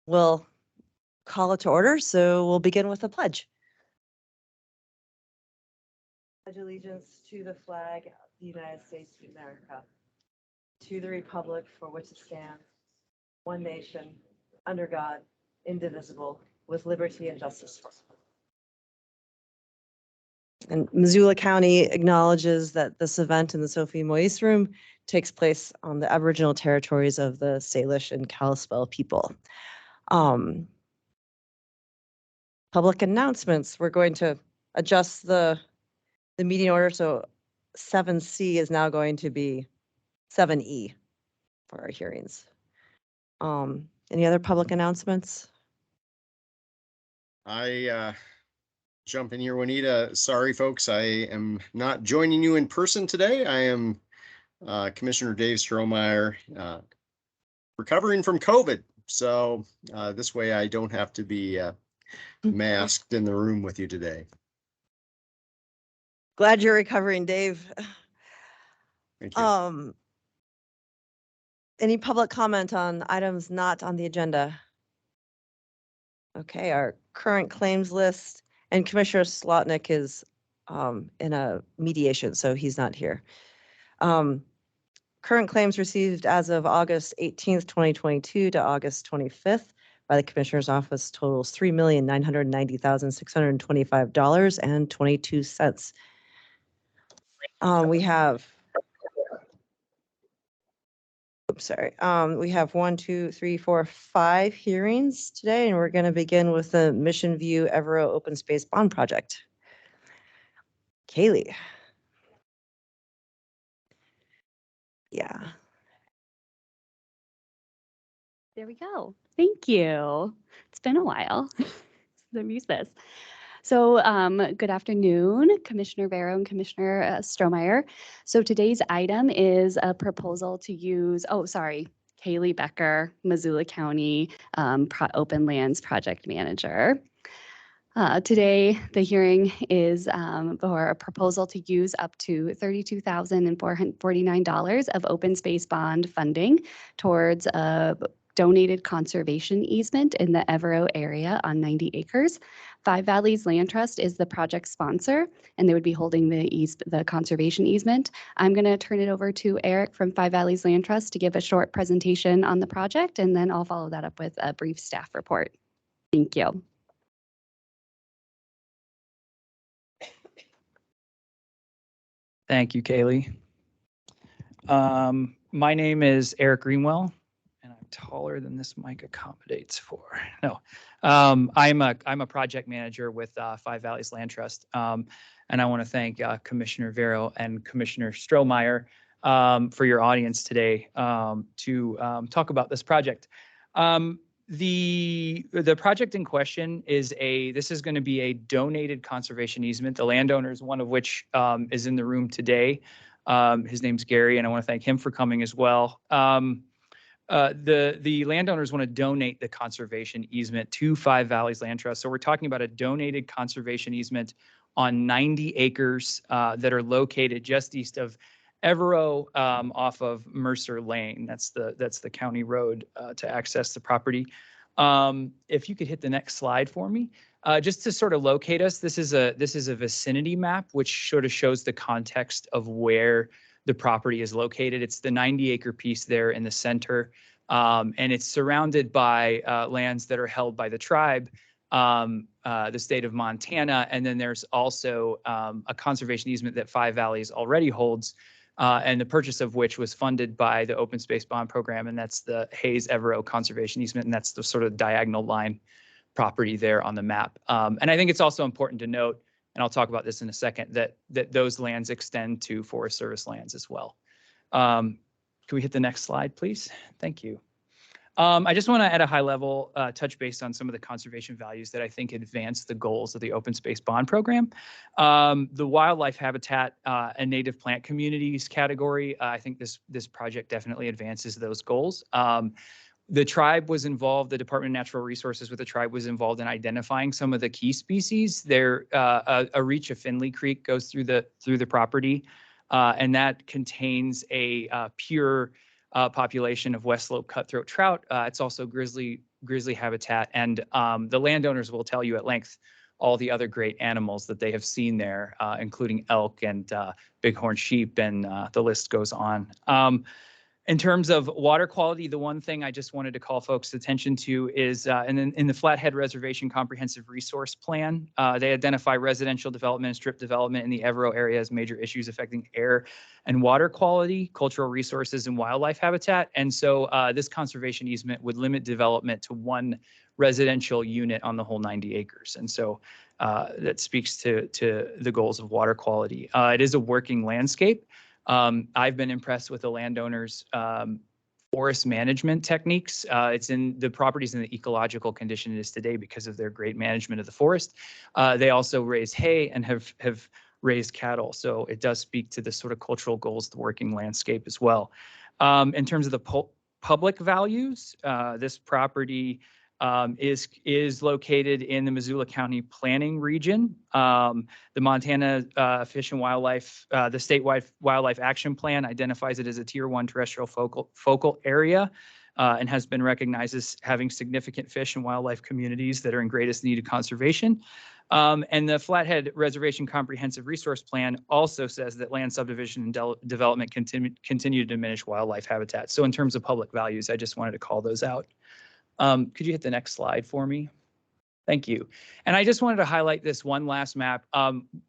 We'll call it to order, so we'll begin with a pledge. Pledge allegiance to the flag of the United States of America, to the republic for which it stands, one nation, under God, indivisible, with liberty and justice for all. And Missoula County acknowledges that this event in the Sophie Moise Room takes place on the Aboriginal territories of the Salish and Kalispel people. Public announcements. We're going to adjust the meeting order, so 7C is now going to be 7E for our hearings. Any other public announcements? I jump in here, Juanita. Sorry, folks, I am not joining you in person today. I am Commissioner Dave Strohmeyer, recovering from COVID. So this way I don't have to be masked in the room with you today. Glad you're recovering, Dave. Thank you. Any public comment on items not on the agenda? Okay, our current claims list, and Commissioner Slotnick is in a mediation, so he's not here. Current claims received as of August 18th, 2022 to August 25th by the Commissioner's Office totals $3,990,625.22. We have, we have 1, 2, 3, 4, 5 hearings today, and we're going to begin with the Mission View Evero Open Space Bond Project. Kaylee. Yeah. There we go. Thank you. It's been a while since I've used this. So good afternoon, Commissioner Vero and Commissioner Strohmeyer. So today's item is a proposal to use, Kaylee Becker, Missoula County Open Lands Project Manager. Today, the hearing is for a proposal to use up to $32,449 of open space bond funding towards a donated conservation easement in the Evero area on 90 acres. Five Valleys Land Trust is the project sponsor, and they would be holding the conservation easement. I'm going to turn it over to Eric from Five Valleys Land Trust to give a short presentation on the project, and then I'll follow that up with a brief staff report. Thank you. Thank you, Kaylee. My name is Eric Greenwell, and I'm taller than this mic accommodates for. No, I'm a project manager with Five Valleys Land Trust, and I want to thank Commissioner Vero and Commissioner Strohmeyer for your audience today to talk about this project. The project in question is this is going to be a donated conservation easement. The landowners, one of which is in the room today. His name's Gary, and I want to thank him for coming as well. The landowners want to donate the conservation easement to Five Valleys Land Trust. So we're talking about a donated conservation easement on 90 acres that are located just east of Evero off of Mercer Lane. That's the county road to access the property. If you could hit the next slide for me, just to sort of locate us, this is a vicinity map, which sort of shows the context of where the property is located. It's the 90-acre piece there in the center, and it's surrounded by lands that are held by the tribe, the state of Montana, and then there's also a conservation easement that Five Valleys already holds, and the purchase of which was funded by the Open Space Bond Program, and that's the Hayes Evero Conservation Easement, and that's the sort of diagonal line property there on the map. And I think it's also important to note, and I'll talk about this in a second, that those lands extend to Forest Service lands as well. Can we hit the next slide, please? Thank you. I just want to, at a high level, touch base on some of the conservation values that I think advance the goals of the Open Space Bond Program. The wildlife habitat and native plant communities category, I think this project definitely advances those goals. The tribe was involved, the Department of Natural Resources with the tribe was involved in identifying some of the key species. There, a reach of Finley Creek goes through the property, and that contains a pure population of West Slope cutthroat trout. It's also grizzly grizzly habitat, and the landowners will tell you at length all the other great animals that they have seen there, including elk and bighorn sheep, and the list goes on. In terms of water quality, the one thing I just wanted to call folks' attention to is in the Flathead Reservation Comprehensive Resource Plan, they identify residential development and strip development in the Evero area as major issues affecting air and water quality, cultural resources, and wildlife habitat. And so this conservation easement would limit development to one residential unit on the whole 90 acres. And so that speaks to the goals of water quality. It is a working landscape. I've been impressed with the landowners' forest management techniques. It's in the properties in the ecological condition it is today because of their great management of the forest. They also raise hay and have raised cattle. So it does speak to the sort of cultural goals of the working landscape as well. In terms of the public values, this property is located in the Missoula County Planning Region. The Montana Fish and Wildlife, the statewide Wildlife Action Plan identifies it as a Tier 1 terrestrial focal area and has been recognized as having significant fish and wildlife communities that are in greatest need of conservation. And the Flathead Reservation Comprehensive Resource Plan also says that land subdivision and development continue to diminish wildlife habitat. So in terms of public values, I just wanted to call those out. Could you hit the next slide for me? Thank you. And I just wanted to highlight this one last map.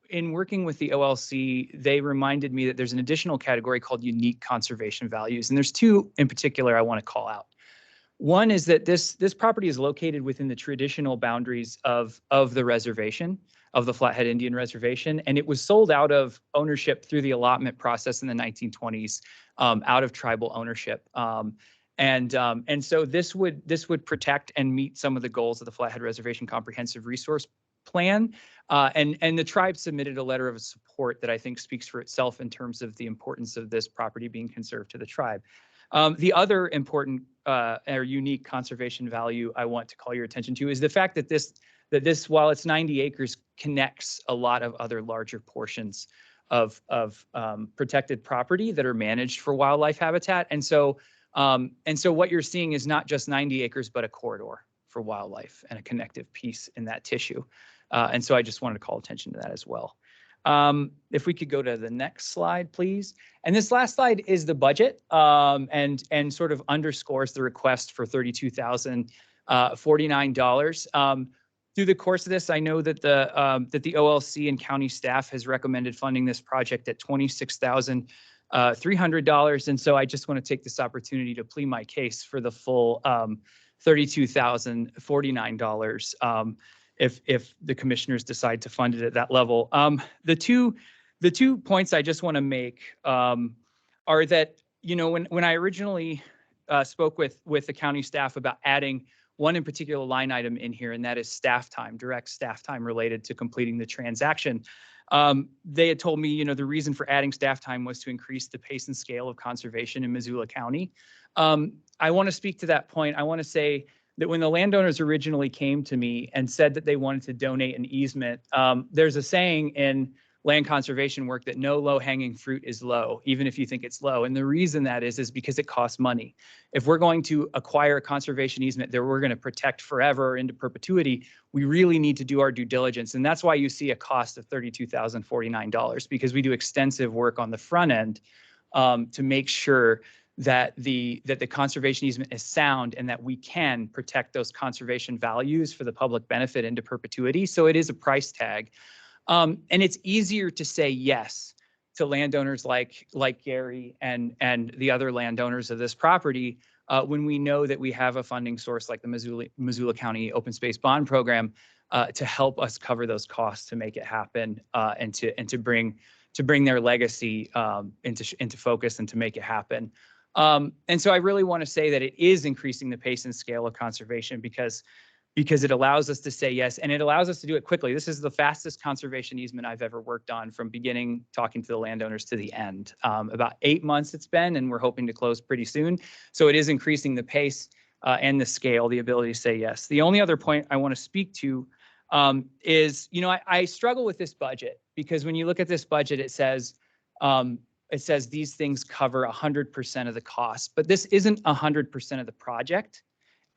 In working with the OLC, they reminded me that there's an additional category called unique conservation values. And there's two in particular I want to call out. One is that this property is located within the traditional boundaries of the reservation, of the Flathead Indian Reservation, and it was sold out of ownership through the allotment process in the 1920s, out of tribal ownership. And so this would protect and meet some of the goals of the Flathead Reservation Comprehensive Resource Plan. And the tribe submitted a letter of support that I think speaks for itself in terms of the importance of this property being conserved to the tribe. The other important or unique conservation value I want to call your attention to is the fact that this, while it's 90 acres, connects a lot of other larger portions of protected property that are managed for wildlife habitat. And so what you're seeing is not just 90 acres, but a corridor for wildlife and a connective piece in that tissue. And so I just wanted to call attention to that as well. If we could go to the next slide, please. And this last slide is the budget and sort of underscores the request for $32,049. Through the course of this, I know that the OLC and county staff has recommended funding this project at $26,300. And so I just want to take this opportunity to plead my case for the full $32,049 if the commissioners decide to fund it at that level. The two points I just want to make are that, you know, when I originally spoke with the county staff about adding one in particular line item in here, and that is staff time, direct staff time related to completing the transaction. They had told me, you know, the reason for adding staff time was to increase the pace and scale of conservation in Missoula County. I want to speak to that point. I want to say that when the landowners originally came to me and said that they wanted to donate an easement, there's a saying in land conservation work that no low-hanging fruit is low, even if you think it's low. And the reason that is because it costs money. If we're going to acquire a conservation easement that we're going to protect forever into perpetuity, we really need to do our due diligence. And that's why you see a cost of $32,049, because we do extensive work on the front end to make sure that the conservation easement is sound and that we can protect those conservation values for the public benefit into perpetuity. So it is a price tag. And it's easier to say yes to landowners like Gary and the other landowners of this property when we know that we have a funding source like the Missoula County Open Space Bond Program to help us cover those costs to make it happen and to bring their legacy into focus and to make it happen. And so I really want to say that it is increasing the pace and scale of conservation because it allows us to say yes, and it allows us to do it quickly. This is the fastest conservation easement I've ever worked on, from beginning talking to the landowners to the end. About 8 months it's been, and we're hoping to close pretty soon. So it is increasing the pace and the scale, the ability to say yes. The only other point I want to speak to is, you know, I struggle with this budget, because when you look at this budget, it says these things cover 100% of the cost, but this isn't 100% of the project.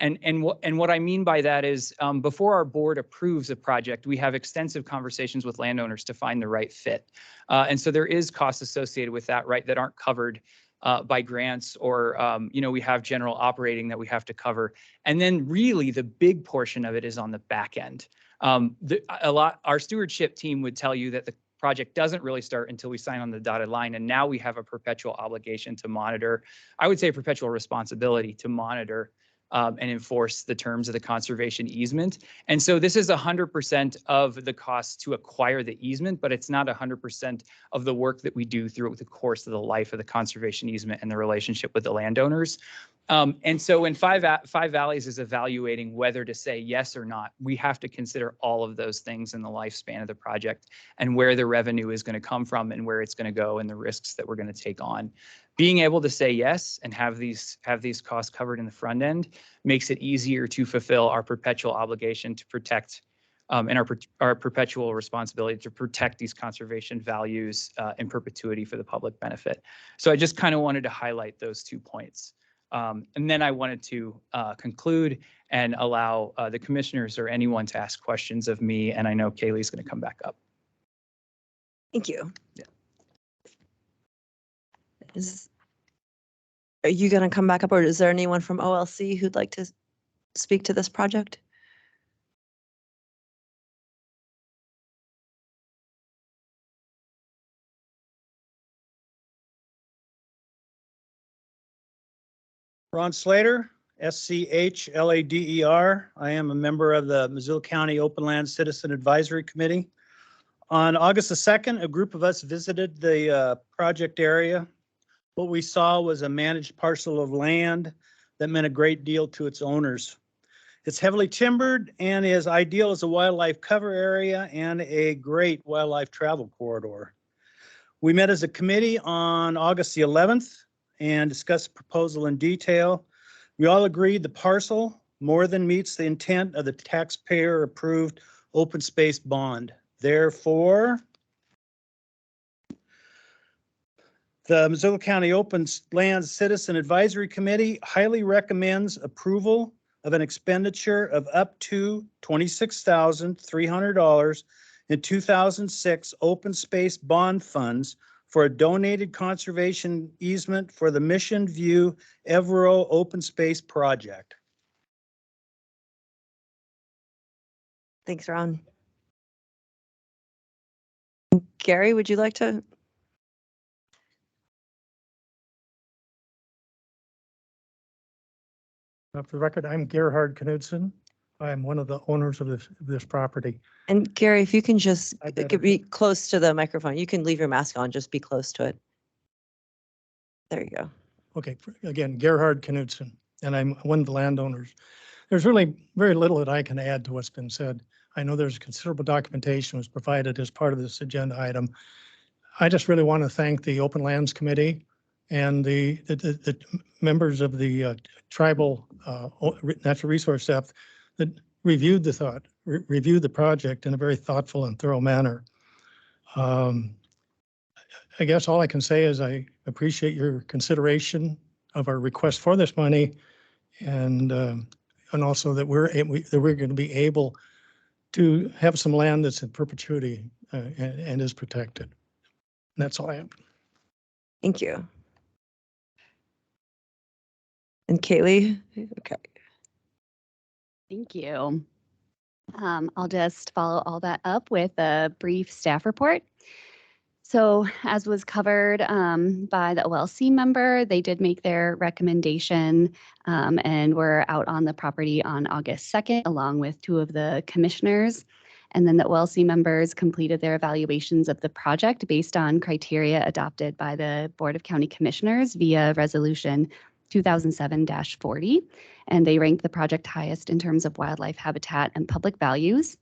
And what I mean by that is before our board approves a project, we have extensive conversations with landowners to find the right fit. And so there is costs associated with that, right, that aren't covered by grants or, we have general operating that we have to cover. And then really the big portion of it is on the back end. Our stewardship team would tell you that the project doesn't really start until we sign on the dotted line. And now we have a perpetual obligation to monitor, I would say perpetual responsibility to monitor and enforce the terms of the conservation easement. And so this is 100% of the cost to acquire the easement, but it's not 100% of the work that we do throughout the course of the life of the conservation easement and the relationship with the landowners. And so when Five Valleys is evaluating whether to say yes or not, we have to consider all of those things in the lifespan of the project and where the revenue is going to come from and where it's going to go and the risks that we're going to take on. Being able to say yes and have these costs covered in the front end makes it easier to fulfill our perpetual obligation to protect and our perpetual responsibility to protect these conservation values in perpetuity for the public benefit. So I just kind of wanted to highlight those 2 points. And then I wanted to conclude and allow the commissioners or anyone to ask questions of me. And I know Kaylee's going to come back up. Thank you. Yeah. Are you going to come back up, or is there anyone from OLC who'd like to speak to this project? Ron Slater, SCHLADER. I am a member of the Missoula County Open Land Citizen Advisory Committee. On August the 2nd, a group of us visited the project area. What we saw was a managed parcel of land that meant a great deal to its owners. It's heavily timbered and is ideal as a wildlife cover area and a great wildlife travel corridor. We met as a committee on August the 11th and discussed the proposal in detail. We all agreed the parcel more than meets the intent of the taxpayer-approved open space bond. Therefore, the Missoula County Open Land Citizen Advisory Committee highly recommends approval of an expenditure of up to $26,300 in 2006 open space bond funds for a donated conservation easement for the Mission View Evero Open Space Project. Thanks, Ron. Gary, would you like to? For the record, I'm Gerhard Knudsen. I'm one of the owners of this property. And Gary, if you can just I better- be close to the microphone. You can leave your mask on, just be close to it. There you go. Okay, again, Gerhard Knudsen, and I'm one of the landowners. There's really very little that I can add to what's been said. I know there's considerable documentation was provided as part of this agenda item. I just really want to thank the Open Lands Committee and the members of the tribal natural resource staff that reviewed the project in a very thoughtful and thorough manner. I guess all I can say is I appreciate your consideration of our request for this money, and also that we're going to be able to have some land that's in perpetuity and is protected. And that's all I have. Thank you. And Kaylee? Okay. Thank you. I'll just follow all that up with a brief staff report. So as was covered by the OLC member, they did make their recommendation and were out on the property on August 2nd, along with 2 of the commissioners. And then the OLC members completed their evaluations of the project based on criteria adopted by the Board of County Commissioners via Resolution 2007-40. And they ranked the project highest in terms of wildlife habitat and public values.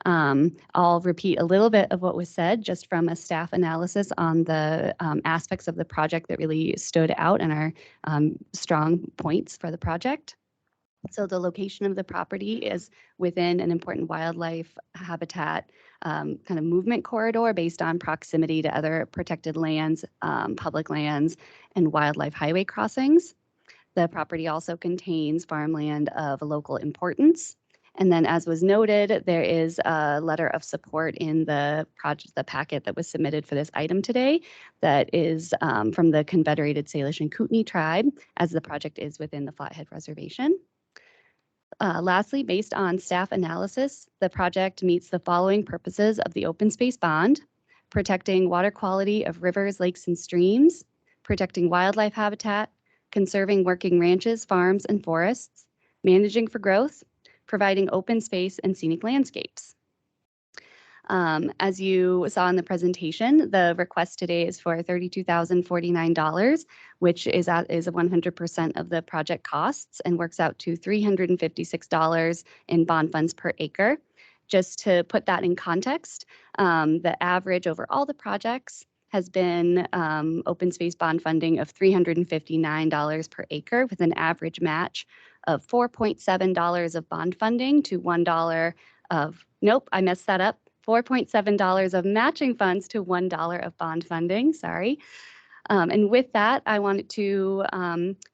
I'll repeat a little bit of what was said just from a staff analysis on the aspects of the project that really stood out and are strong points for the project. So the location of the property is within an important wildlife habitat kind of movement corridor based on proximity to other protected lands, public lands, and wildlife highway crossings. The property also contains farmland of local importance. And then, as was noted, there is a letter of support in the project, the packet that was submitted for this item today, that is from the Confederated Salish and Kootenai tribe, as the project is within the Flathead Reservation. Lastly, based on staff analysis, the project meets the following purposes of the open space bond: protecting water quality of rivers, lakes, and streams, protecting wildlife habitat, conserving working ranches, farms, and forests, managing for growth, providing open space and scenic landscapes. As you saw in the presentation, the request today is for $32,049, which is 100% of the project costs and works out to $356 in bond funds per acre. Just to put that in context, the average over all the projects has been open space bond funding of $359 per acre, with an average match of $4.7 of bond funding to $1 of, nope, I messed that up, $4.7 of matching funds to $1 of bond funding, sorry. And with that, I wanted to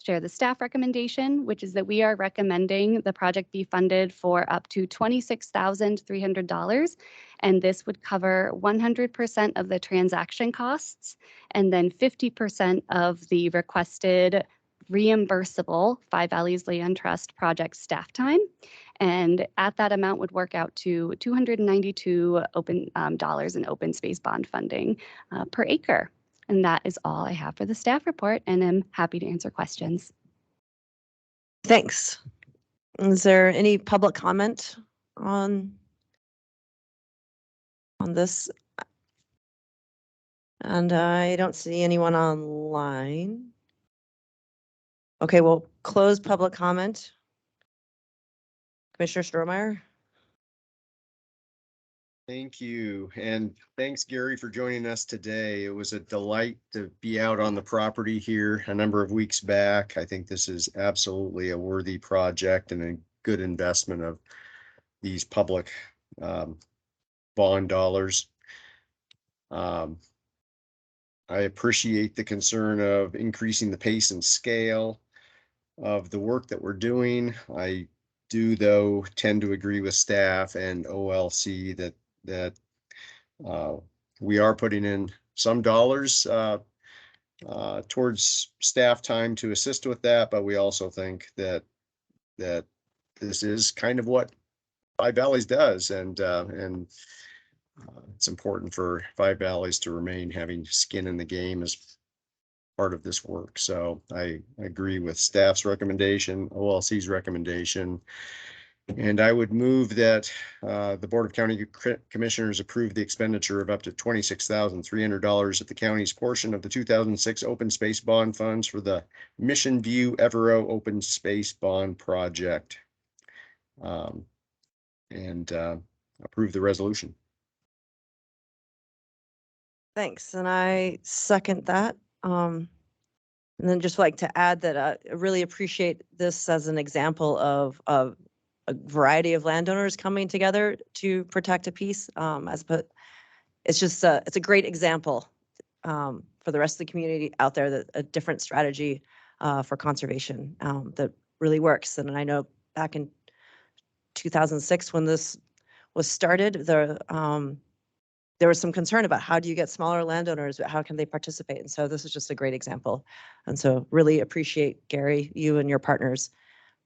share the staff recommendation, which is that we are recommending the project be funded for up to $26,300. And this would cover 100% of the transaction costs and then 50% of the requested reimbursable Five Valleys Land Trust project staff time. And at that amount would work out to $292 dollars in open space bond funding per acre. And that is all I have for the staff report, and I'm happy to answer questions. Thanks. Is there any public comment on this? And I don't see anyone online. Okay, we'll close public comment. Commissioner Strohmeyer? Thank you. And thanks, Gary, for joining us today. It was a delight to be out on the property here a number of weeks back. I think this is absolutely a worthy project and a good investment of these public bond dollars. I appreciate the concern of increasing the pace and scale of the work that we're doing. I do, though, tend to agree with staff and OLC that we are putting in some dollars towards staff time to assist with that, but we also think that this is kind of what Five Valleys does, and it's important for Five Valleys to remain having skin in the game as part of this work. So I agree with staff's recommendation, OLC's recommendation. And I would move that the Board of County Commissioners approve the expenditure of up to $26,300 at the county's portion of the 2006 Open Space Bond Funds for the Mission View Evero Open Space Bond Project. And approve the resolution. Thanks, and I second that. And then just like to add that I really appreciate this as an example of a variety of landowners coming together to protect a piece. It's just it's a great example for the rest of the community out there, that a different strategy for conservation that really works. And I know back in 2006 when this was started, there was some concern about how do you get smaller landowners, how can they participate? And so this is just a great example. And so really appreciate, Gary, you and your partners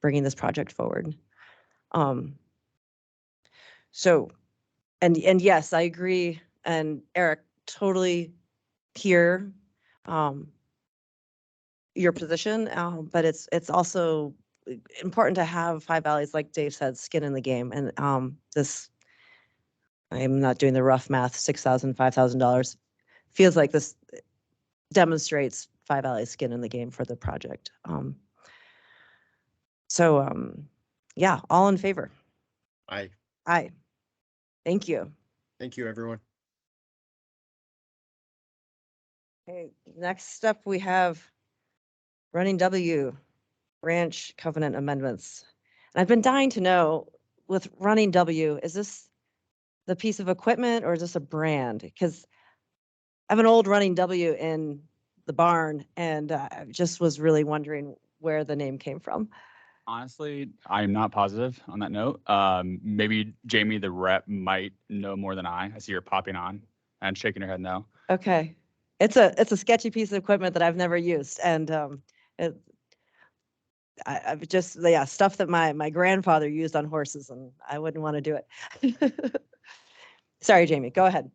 bringing this project forward. So, and yes, I agree. And Eric, totally hear your position, but it's also important to have Five Valleys, like Dave said, skin in the game. And this, I'm not doing the rough math, $6,000, $5,000 feels like this demonstrates Five Valleys skin in the game for the project. Yeah, all in favor? Aye. Aye. Thank you. Thank you, everyone. Okay, next up we have Running W Ranch Covenant Amendments. And I've been dying to know, with Running W, is this the piece of equipment or is this a brand? Because I have an old Running W in the barn, and I just was really wondering where the name came from. Honestly, I'm not positive on that note. Maybe Jamie, the rep, might know more than I. I see her popping on and shaking her head no. Okay. It's a sketchy piece of equipment that I've never used, and I've just, yeah, stuff that my grandfather used on horses, and I wouldn't want to do it. Sorry, Jamie, go ahead.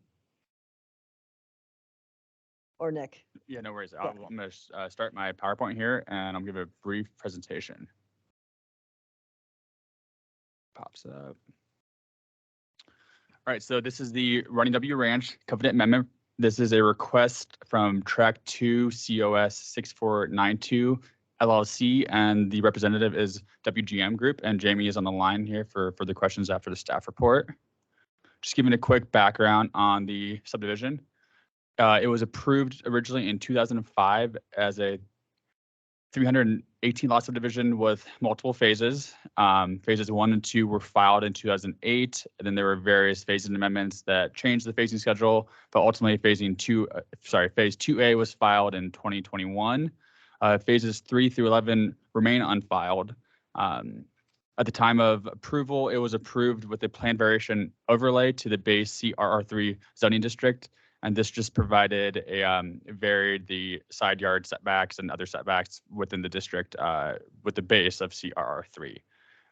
Or Nick. Yeah, no worries. Yeah. I'm going to start my PowerPoint here, and I'm going to give a brief presentation. Pops up. All right, so this is the Running W Ranch Covenant Amendment. This is a request from Track 2 COS 6492 LLC, and the representative is WGM Group, and Jamie is on the line here for the questions after the staff report. Just giving a quick background on the subdivision. It was approved originally in 2005 as a 318 lot subdivision with multiple phases. Phases 1 and 2 were filed in 2008, and then there were various phasing amendments that changed the phasing schedule, but ultimately phase 2A was filed in 2021. Phases 3 through 11 remain unfiled. At the time of approval, it was approved with a plan variation overlay to the base CRR3 zoning district. And this just provided varied the side yard setbacks and other setbacks within the district with the base of CRR3.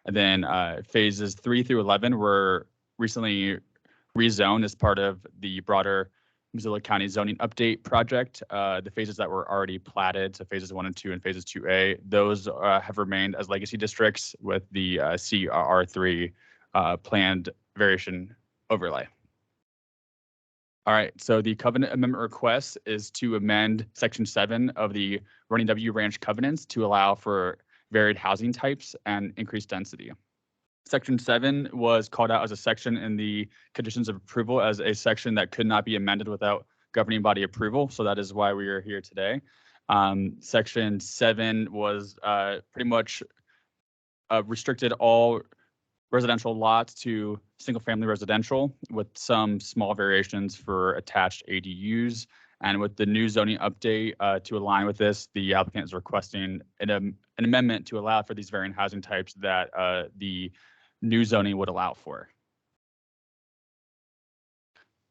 And then phases 3 through 11 were recently rezoned as part of the broader Missoula County zoning update project. The phases that were already platted, so phases 1 and 2 and phases 2A, those have remained as legacy districts with the CRR3 planned variation overlay. All right, so the covenant amendment request is to amend Section 7 of the Running W Ranch covenants to allow for varied housing types and increased density. Section 7 was called out as a section in the conditions of approval as a section that could not be amended without governing body approval, so that is why we are here today. Section 7 was pretty much restricted all residential lots to single-family residential with some small variations for attached ADUs. And with the new zoning update to align with this, the applicant is requesting an amendment to allow for these varying housing types that the new zoning would allow for.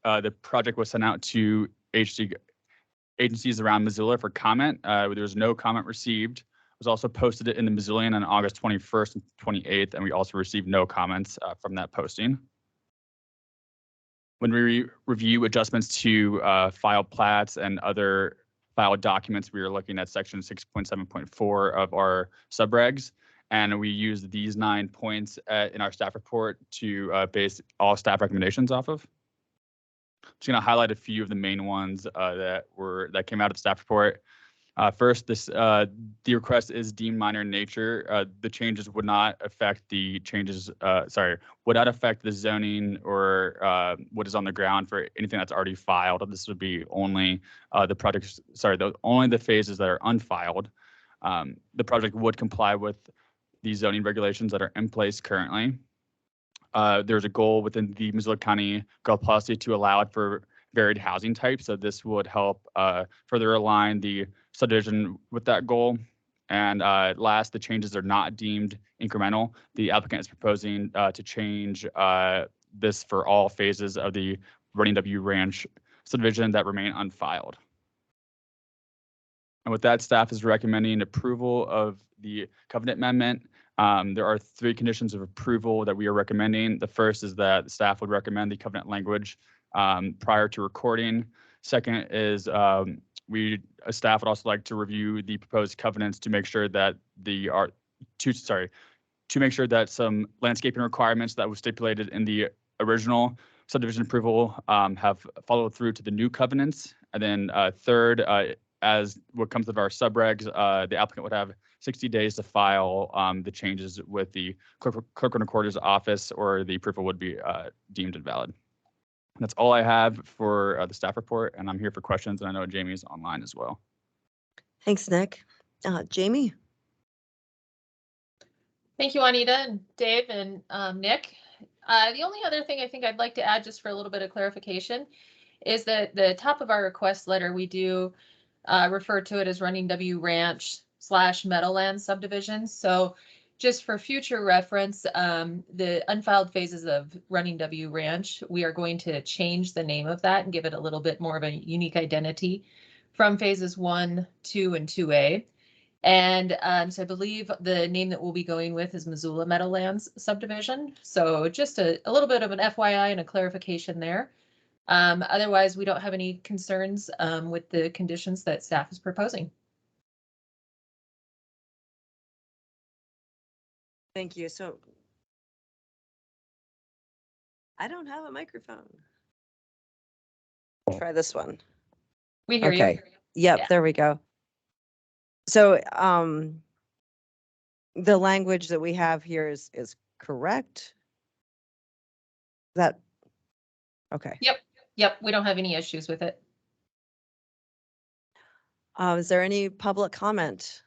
The project was sent out to agencies around Missoula for comment. There was no comment received. Was also posted in the Missoulian on August 21st and 28th, and we also received no comments from that posting. When we review adjustments to file plats and other filed documents, we are looking at section 6.7.4 of our subregs, and we use these 9 points in our staff report to base all staff recommendations off of. Just going to highlight a few of the main ones that came out of the staff report. First, the request is deemed minor in nature. The changes would not affect the would not affect the zoning or what is on the ground for anything that's already filed. This would be only only the phases that are unfiled. The project would comply with the zoning regulations that are in place currently. There's a goal within the Missoula County Gulf policy to allow it for varied housing types. So this would help further align the subdivision with that goal. And last, the changes are not deemed incremental. The applicant is proposing to change this for all phases of the Running W Ranch subdivision that remain unfiled. And with that, staff is recommending approval of the covenant amendment. There are 3 conditions of approval that we are recommending. The first is that staff would recommend the covenant language prior to recording. Second is staff would also like to review the proposed covenants to make sure that to make sure that some landscaping requirements that was stipulated in the original subdivision approval have followed through to the new covenants. And then third, as what comes of our subregs, the applicant would have 60 days to file the changes with the clerk and recorder's office, or the approval would be deemed invalid. That's all I have for the staff report, and I'm here for questions, and I know Jamie's online as well. Thanks, Nick. Jamie? Thank you, Juanita and Dave and Nick. The only other thing I think I'd like to add, just for a little bit of clarification, is that the top of our request letter, we do refer to it as Running W Ranch / Meadowlands subdivision. So just for future reference, the unfiled phases of Running W Ranch, we are going to change the name of that and give it a little bit more of a unique identity from phases 1, 2, and 2A. And so I believe the name that we'll be going with is Missoula Meadowlands subdivision. So just a little bit of an FYI and a clarification there. Otherwise, we don't have any concerns with the conditions that staff is proposing. Thank you. So I don't have a microphone. Try this one. We hear you. Okay. Yep, Yeah. there we go. So the language that we have here is correct? That, okay. Yep, we don't have any issues with it. Is there any public comment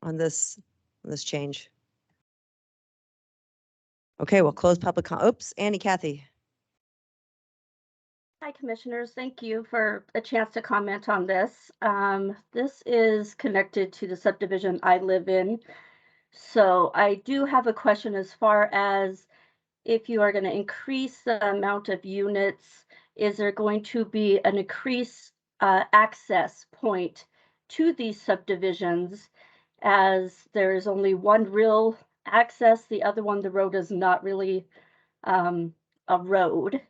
on this change? Okay, we'll close public oops, Kathy. Hi, Commissioners. Thank you for a chance to comment on this. This is connected to the subdivision I live in. So I do have a question as far as if you are going to increase the amount of units, is there going to be an increased access point to these subdivisions, as there is only one real access, the other one, the road is not really a road.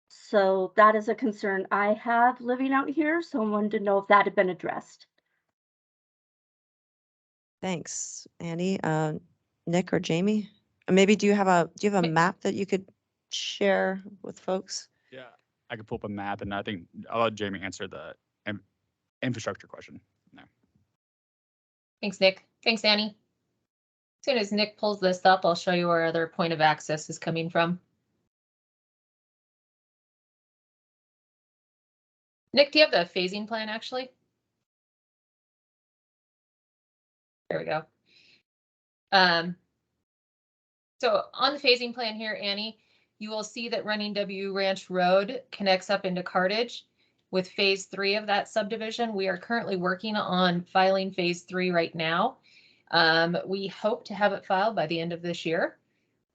So that is a concern I have living out here. So I wanted to know if that had been addressed. Thanks, Annie. Nick or Jamie? Maybe do you have a map that you could share with folks? Yeah, I could pull up a map, and I think I'll let Jamie answer the infrastructure question. No. Thanks, Nick. Thanks, Annie. As soon as Nick pulls this up, I'll show you where other point of access is coming from. Nick, do you have the phasing plan actually? There we go. So on the phasing plan here, Annie, you will see that Running W Ranch Road connects up into Cartage with phase 3 of that subdivision. We are currently working on filing phase 3 right now. We hope to have it filed by the end of this year.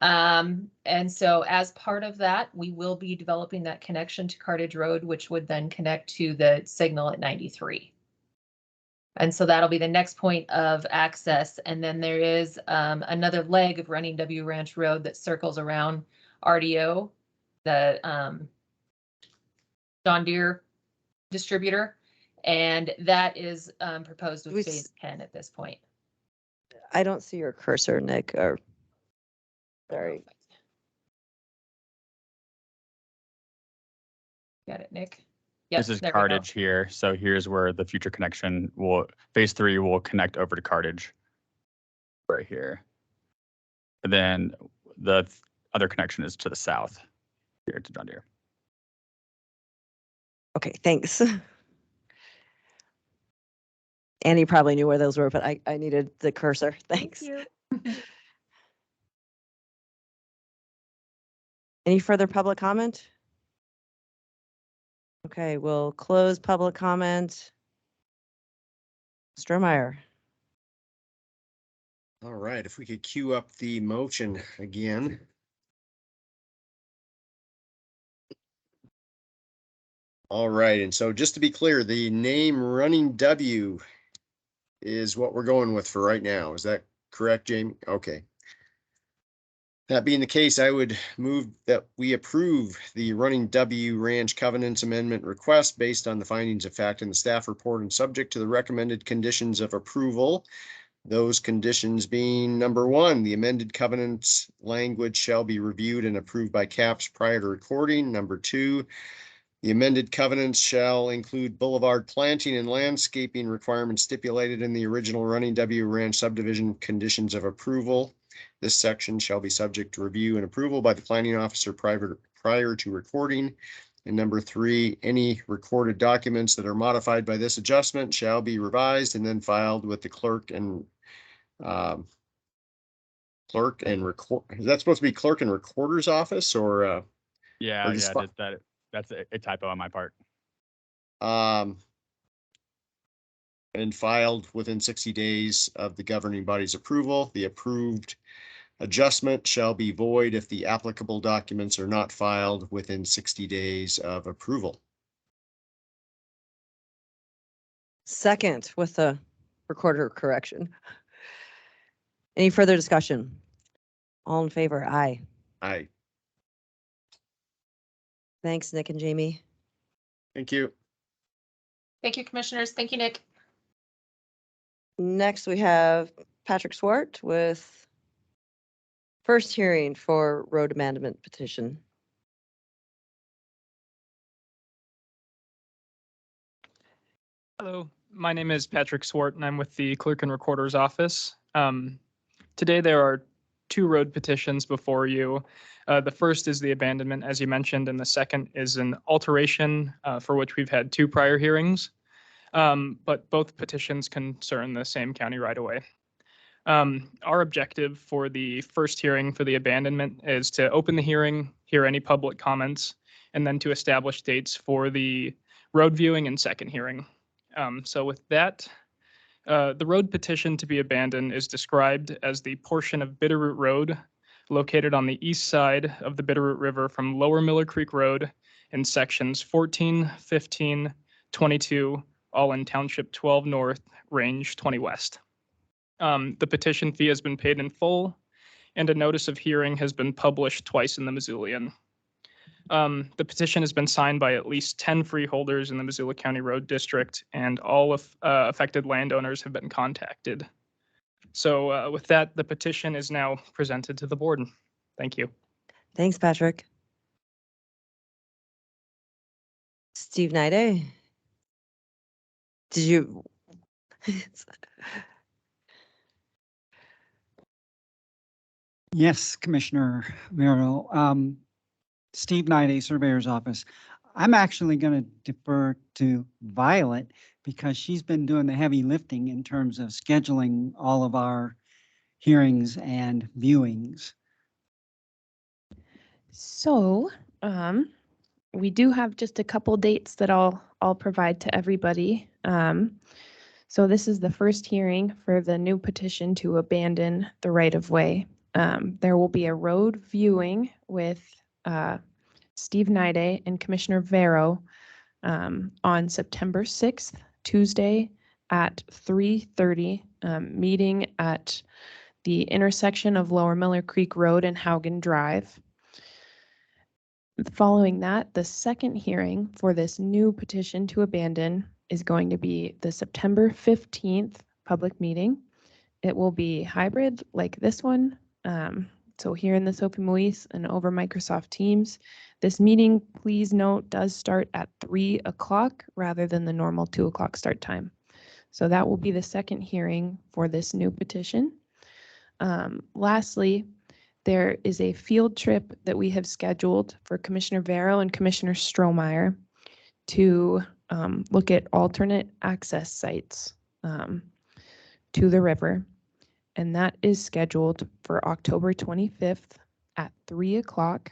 And so as part of that, we will be developing that connection to Cartage Road, which would then connect to the signal at 93. And so that'll be the next point of access. And then there is another leg of Running W Ranch Road that circles around RDO, the John Deere distributor. And that is proposed with phase 10 at this point. I don't see your cursor, Nick, or sorry. Got it, Nick? Yes, This is there we go. Cartage here. So here's where the future connection phase 3 will connect over to Cartage. Right here. And then the other connection is to the south here to John Deere. Okay, thanks. Annie probably knew where those were, but I needed the cursor. Thanks. Thank you. Any further public comment? Okay, we'll close public comment. Strohmeyer. All right, if we could queue up the motion again. All right, and so just to be clear, the name Running W is what we're going with for right now. Is that correct, Jamie? Okay. That being the case, I would move that we approve the Running W Ranch Covenants Amendment request based on the findings of fact in the staff report and subject to the recommended conditions of approval. Those conditions being: number 1, the amended covenants language shall be reviewed and approved by CAPS prior to recording. Number 2, the amended covenants shall include boulevard planting and landscaping requirements stipulated in the original Running W Ranch subdivision conditions of approval. This section shall be subject to review and approval by the planning officer prior to recording. And number 3, any recorded documents that are modified by this adjustment shall be revised and then filed with the clerk and record. Is that supposed to be clerk and recorder's office or? Yeah, or just that's a typo on my part. and filed within 60 days of the governing body's approval. The approved adjustment shall be void if the applicable documents are not filed within 60 days of approval. Second with a recorder correction. Any further discussion? All in favor? Aye. Aye. Thanks, Nick and Jamie. Thank you. Thank you, commissioners. Thank you, Nick. Next, we have Patrick Swart with first hearing for road abandonment petition. Hello, my name is Patrick Swart and I'm with the Clerk and Recorder's Office. Today there are two road petitions before you. The first is the abandonment, as you mentioned, and the second is an alteration for which we've had two prior hearings. But both petitions concern the same county right away. Our objective for the first hearing for the abandonment is to open the hearing, hear any public comments, and then to establish dates for the road viewing and second hearing. So with that, the road petition to be abandoned is described as the portion of Bitterroot Road located on the east side of the Bitterroot River from Lower Miller Creek Road in sections 14, 15, 22, all in Township 12 North, Range 20 West. The petition fee has been paid in full, and a notice of hearing has been published twice in the Missoulian. The petition has been signed by at least 10 freeholders in the Missoula County Road District, and all affected landowners have been contacted. So with that, the petition is now presented to the board. Thank you. Thanks, Patrick. Steve Nide, did you? Yes, Commissioner Merrill. Steve Nide, Surveyor's Office. I'm actually going to defer to Violet because she's been doing the heavy lifting in terms of scheduling all of our hearings and viewings. So, we do have just a couple dates that I'll provide to everybody. So this is the first hearing for the new petition to abandon the right-of-way. There will be a road viewing with Steve Nide and Commissioner Vero on September 6th, Tuesday at 3:30, meeting at the intersection of Lower Miller Creek Road and Haugen Drive. Following that, the second hearing for this new petition to abandon is going to be the September 15th public meeting. It will be hybrid like this one. So here in the Sophie Moise and over Microsoft Teams. This meeting, please note, does start at 3 o'clock rather than the normal 2 o'clock start time. So that will be the second hearing for this new petition. Lastly, there is a field trip that we have scheduled for Commissioner Vero and Commissioner Strohmeyer to look at alternate access sites to the river. And that is scheduled for October 25th at 3 o'clock.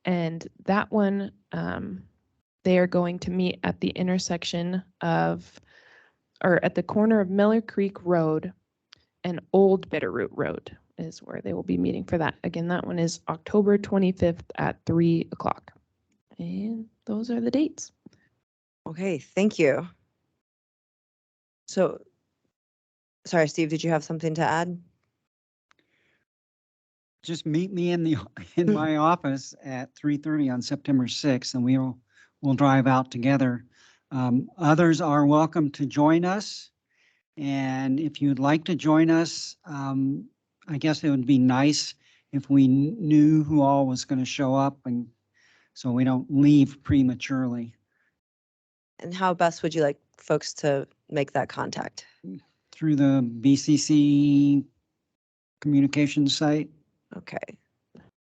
And that one, they are going to meet at the intersection of, or at the corner of Miller Creek Road and Old Bitterroot Road is where they will be meeting for that. Again, that one is October 25th at 3 o'clock. And those are the dates. Okay, thank you. So, sorry, Steve, did you have something to add? Just meet me in my office at 3:30 on September 6th, and we'll drive out together. Others are welcome to join us. And if you'd like to join us, I guess it would be nice if we knew who all was going to show up, and so we don't leave prematurely. And how best would you like folks to make that contact? Through the BCC communication site. Okay.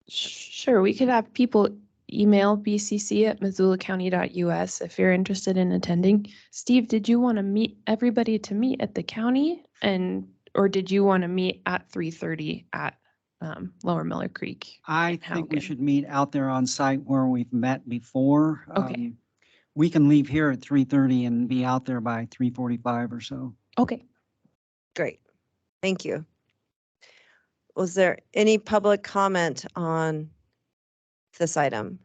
Sure, we could have people email bcc@missoulacounty.us if you're interested in attending. Steve, did you want to meet everybody to meet at the county, or did you want to meet at 3:30 at Lower Miller Creek? I think we Haugen? should meet out there on site where we've met before. Okay. we can leave here at 3:30 and be out there by 3:45 or so. Okay. Great. Thank you. Was there any public comment on this item?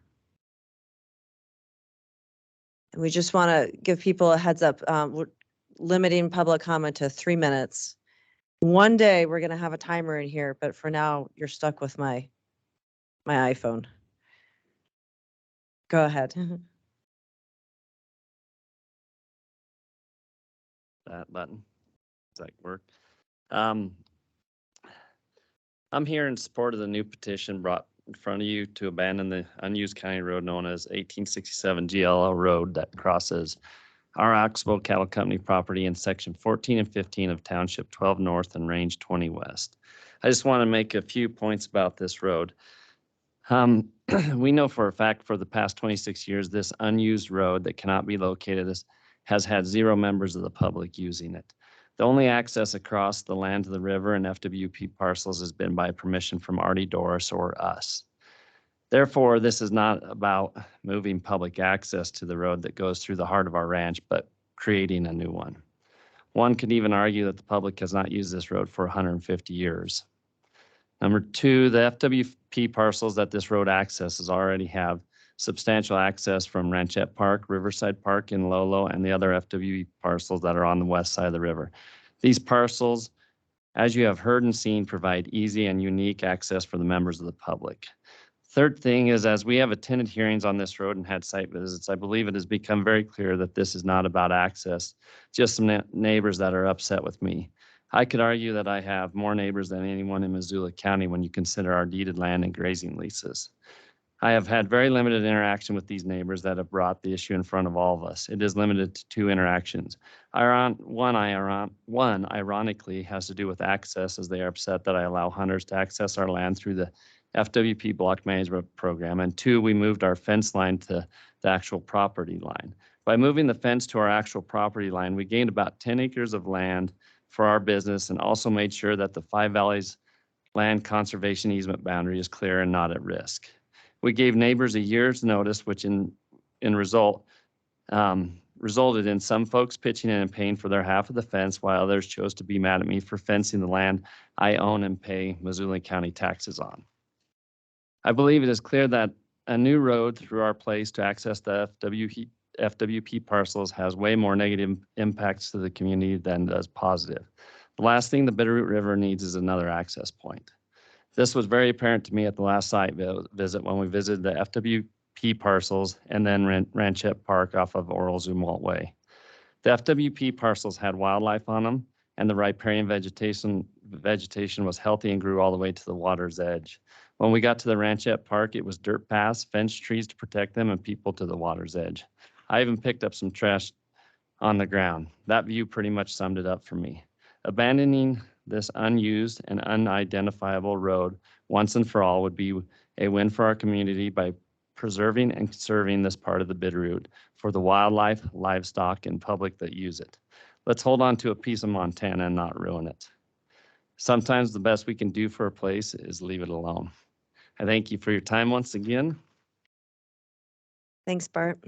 And we just want to give people a heads up. We're limiting public comment to 3 minutes. One day we're going to have a timer in here, but for now you're stuck with my iPhone. Go ahead. That button. Does that work? I'm here in support of the new petition brought in front of you to abandon the unused county road known as 1867 GLL Road that crosses our Oxbow Cattle Company property in section 14 and 15 of Township 12 North and Range 20 West. I just want to make a few points about this road. We know for a fact for the past 26 years, this unused road that cannot be located has had 0 members of the public using it. The only access across the land to the river and FWP parcels has been by permission from Artie Doris or us. Therefore, this is not about moving public access to the road that goes through the heart of our ranch, but creating a new one. One could even argue that the public has not used this road for 150 years. Number 2, the FWP parcels that this road accesses already have substantial access from Ranchette Park, Riverside Park in Lolo, and the other FWP parcels that are on the west side of the river. These parcels, as you have heard and seen, provide easy and unique access for the members of the public. Third thing is, as we have attended hearings on this road and had site visits, I believe it has become very clear that this is not about access, just some neighbors that are upset with me. I could argue that I have more neighbors than anyone in Missoula County when you consider our deeded land and grazing leases. I have had very limited interaction with these neighbors that have brought the issue in front of all of us. It is limited to 2 interactions. One ironically has to do with access, as they are upset that I allow hunters to access our land through the FWP block management program. And 2, we moved our fence line to the actual property line. By moving the fence to our actual property line, we gained about 10 acres of land for our business and also made sure that the 5 Valleys land conservation easement boundary is clear and not at risk. We gave neighbors a year's notice, which resulted in some folks pitching in and paying for their half of the fence, while others chose to be mad at me for fencing the land I own and pay Missoula County taxes on. I believe it is clear that a new road through our place to access the FWP parcels has way more negative impacts to the community than does positive. The last thing the Bitterroot River needs is another access point. This was very apparent to me at the last site visit when we visited the FWP parcels and then Ranchette Park off of Oral Zumwalt Way. The FWP parcels had wildlife on them, and the riparian vegetation was healthy and grew all the way to the water's edge. When we got to the Ranchette Park, it was dirt paths, fenced trees to protect them, and people to the water's edge. I even picked up some trash on the ground. That view pretty much summed it up for me. Abandoning this unused and unidentifiable road once and for all would be a win for our community by preserving and conserving this part of the Bitterroot for the wildlife, livestock, and public that use it. Let's hold on to a piece of Montana and not ruin it. Sometimes the best we can do for a place is leave it alone. I thank you for your time once again. Thanks, Bart.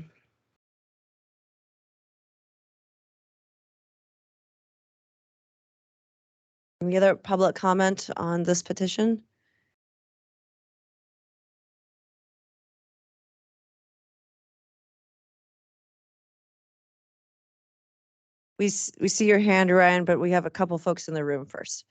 Any other public comment on this petition? We see your hand, Ryan, but we have a couple folks in the room first.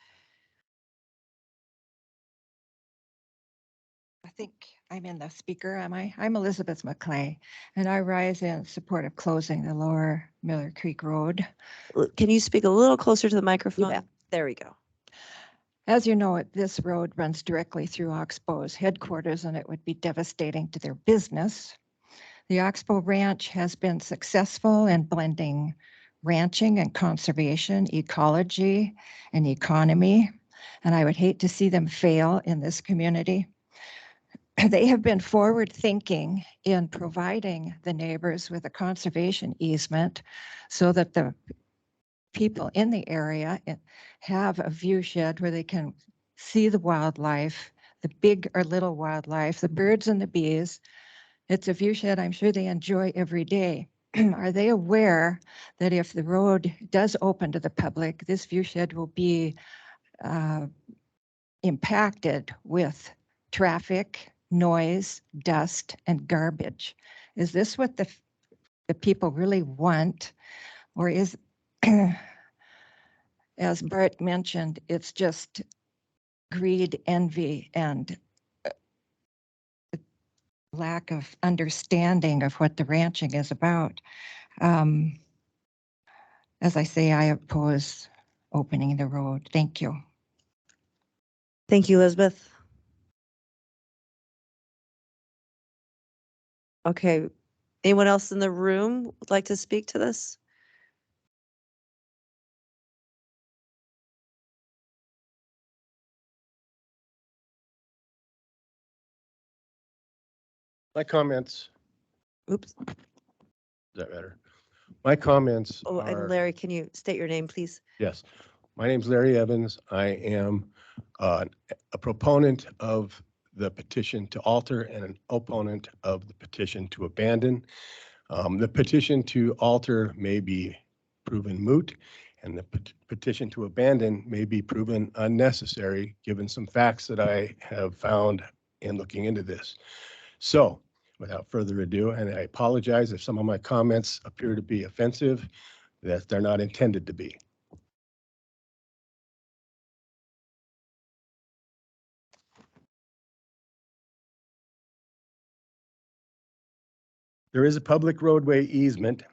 I think I'm in the speaker, am I? I'm Elizabeth McClay, and I rise in support of closing the Lower Miller Creek Road. Can you speak a little closer to the microphone? Yeah. There we go. As you know, this road runs directly through Oxbow's headquarters, and it would be devastating to their business. The Oxbow Ranch has been successful in blending ranching and conservation, ecology and economy, and I would hate to see them fail in this community. They have been forward-thinking in providing the neighbors with a conservation easement so that the people in the area have a view shed where they can see the wildlife, the big or little wildlife, the birds and the bees. It's a view shed I'm sure they enjoy every day. are they aware that if the road does open to the public, this view shed will be impacted with traffic, noise, dust, and garbage? Is this what the people really want? Or is, as Bart mentioned, it's just greed, envy, and lack of understanding of what the ranching is about? As I say, I oppose opening the road. Thank you. Thank you, Elizabeth. Okay, anyone else in the room would like to speak to this? My comments, Oops. is that better? My comments Oh, and are, Larry, can you state your name, please? yes, my name's Larry Evans. I am a proponent of the petition to alter and an opponent of the petition to abandon. The petition to alter may be proven moot, and the petition to abandon may be proven unnecessary, given some facts that I have found in looking into this. So, without further ado, and I apologize if some of my comments appear to be offensive, that they're not intended to be. There is a public roadway easement.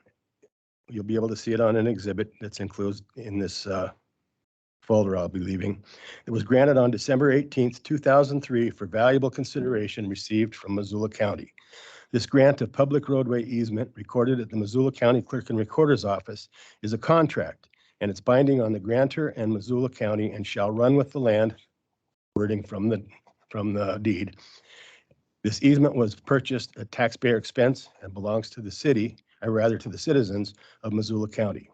You'll be able to see it on an exhibit that's included in this folder I'll be leaving. It was granted on December 18th, 2003 for valuable consideration received from Missoula County. This grant of public roadway easement recorded at the Missoula County Clerk and Recorder's Office is a contract, and it's binding on the grantor and Missoula County and shall run with the land, wording from the deed. This easement was purchased at taxpayer expense and belongs to the city, or rather to the citizens of Missoula County.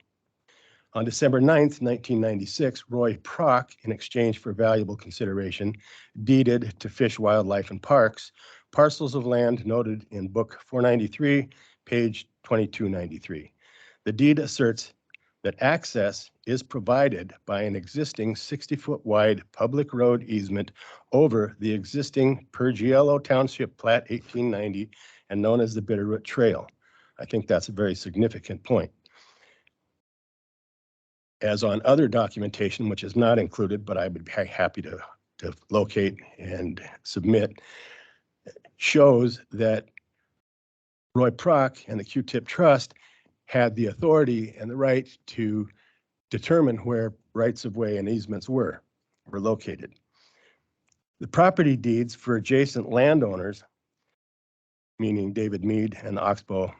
On December 9th, 1996, Roy Prock, in exchange for valuable consideration, deeded to Fish, Wildlife, and Parks parcels of land noted in Book 493, page 2293. The deed asserts that access is provided by an existing 60-foot wide public road easement over the existing per GLO Township Plat 1890 and known as the Bitterroot Trail. I think that's a very significant point. As on other documentation, which is not included, but I would be happy to locate and submit, shows that Roy Prock and the Q-Tip Trust had the authority and the right to determine where rights of way and easements were located. The property deeds for adjacent landowners, meaning David Mead and the Oxbow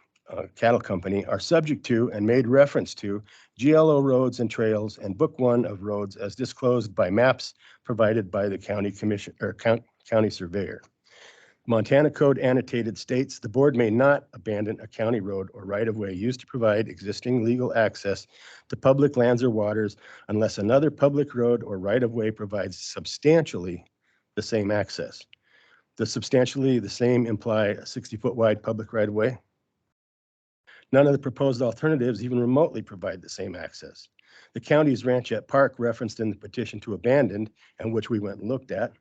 Cattle Company, are subject to and made reference to GLO roads and trails and Book 1 of roads as disclosed by maps provided by the county commission or county surveyor. Montana Code annotated states the board may not abandon a county road or right-of-way used to provide existing legal access to public lands or waters unless another public road or right-of-way provides substantially the same access. Does substantially the same imply a 60-foot wide public right-of-way? None of the proposed alternatives even remotely provide the same access. The county's Ranchette Park referenced in the petition to abandon, and which we went and looked at,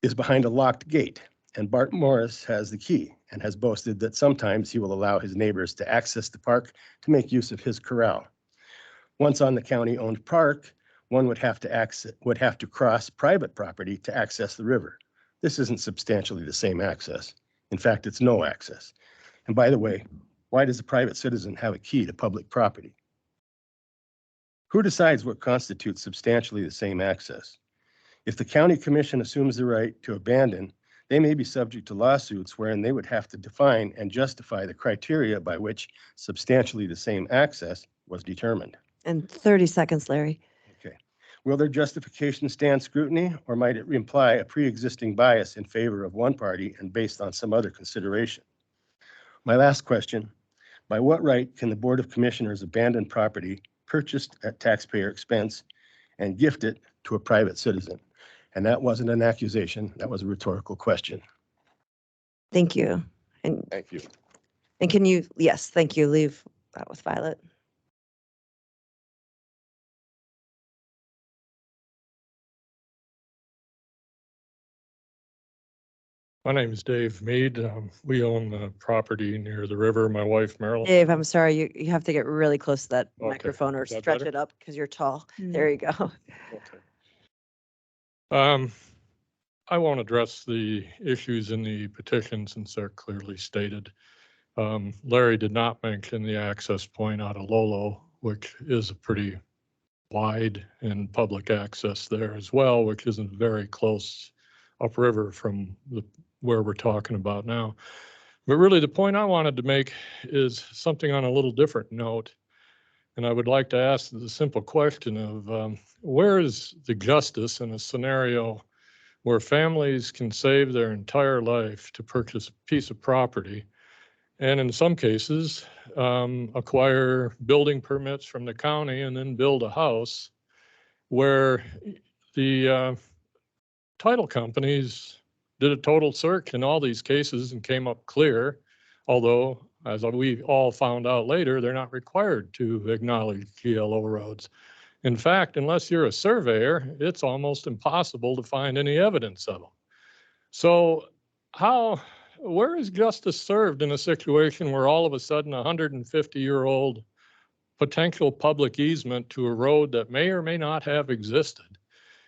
is behind a locked gate, and Bart Morris has the key and has boasted that sometimes he will allow his neighbors to access the park to make use of his corral. Once on the county-owned park, one would have to cross private property to access the river. This isn't substantially the same access. In fact, it's no access. And by the way, why does a private citizen have a key to public property? Who decides what constitutes substantially the same access? If the county commission assumes the right to abandon, they may be subject to lawsuits wherein they would have to define and justify the criteria by which substantially the same access was determined. And 30 seconds, Larry. Okay. Will their justification stand scrutiny, or might it imply a pre-existing bias in favor of one party and based on some other consideration? My last question, by what right can the Board of Commissioners abandon property purchased at taxpayer expense and gift it to a private citizen? And that wasn't an accusation, that was a rhetorical question. Thank you. And Thank you. And can you, yes, thank you, leave that with Violet. My name is Dave Mead. We own the property near the river. My wife, Marilyn. Dave, I'm sorry, you have to get really close to that Okay, microphone or is that stretch better? it up because you're tall. There you go. Okay. I won't address the issues in the petition since they're clearly stated. Larry did not mention the access point out of Lolo, which is a pretty wide and public access there as well, which isn't very close upriver from where we're talking about now. But really the point I wanted to make is something on a little different note. And I would like to ask the simple question of where is the justice in a scenario where families can save their entire life to purchase a piece of property, and in some cases acquire building permits from the county and then build a house where the title companies did a total search in all these cases and came up clear, although as we all found out later, they're not required to acknowledge GLO roads. In fact, unless you're a surveyor, it's almost impossible to find any evidence of them. So where is justice served in a situation where all of a sudden a 150-year-old potential public easement to a road that may or may not have existed,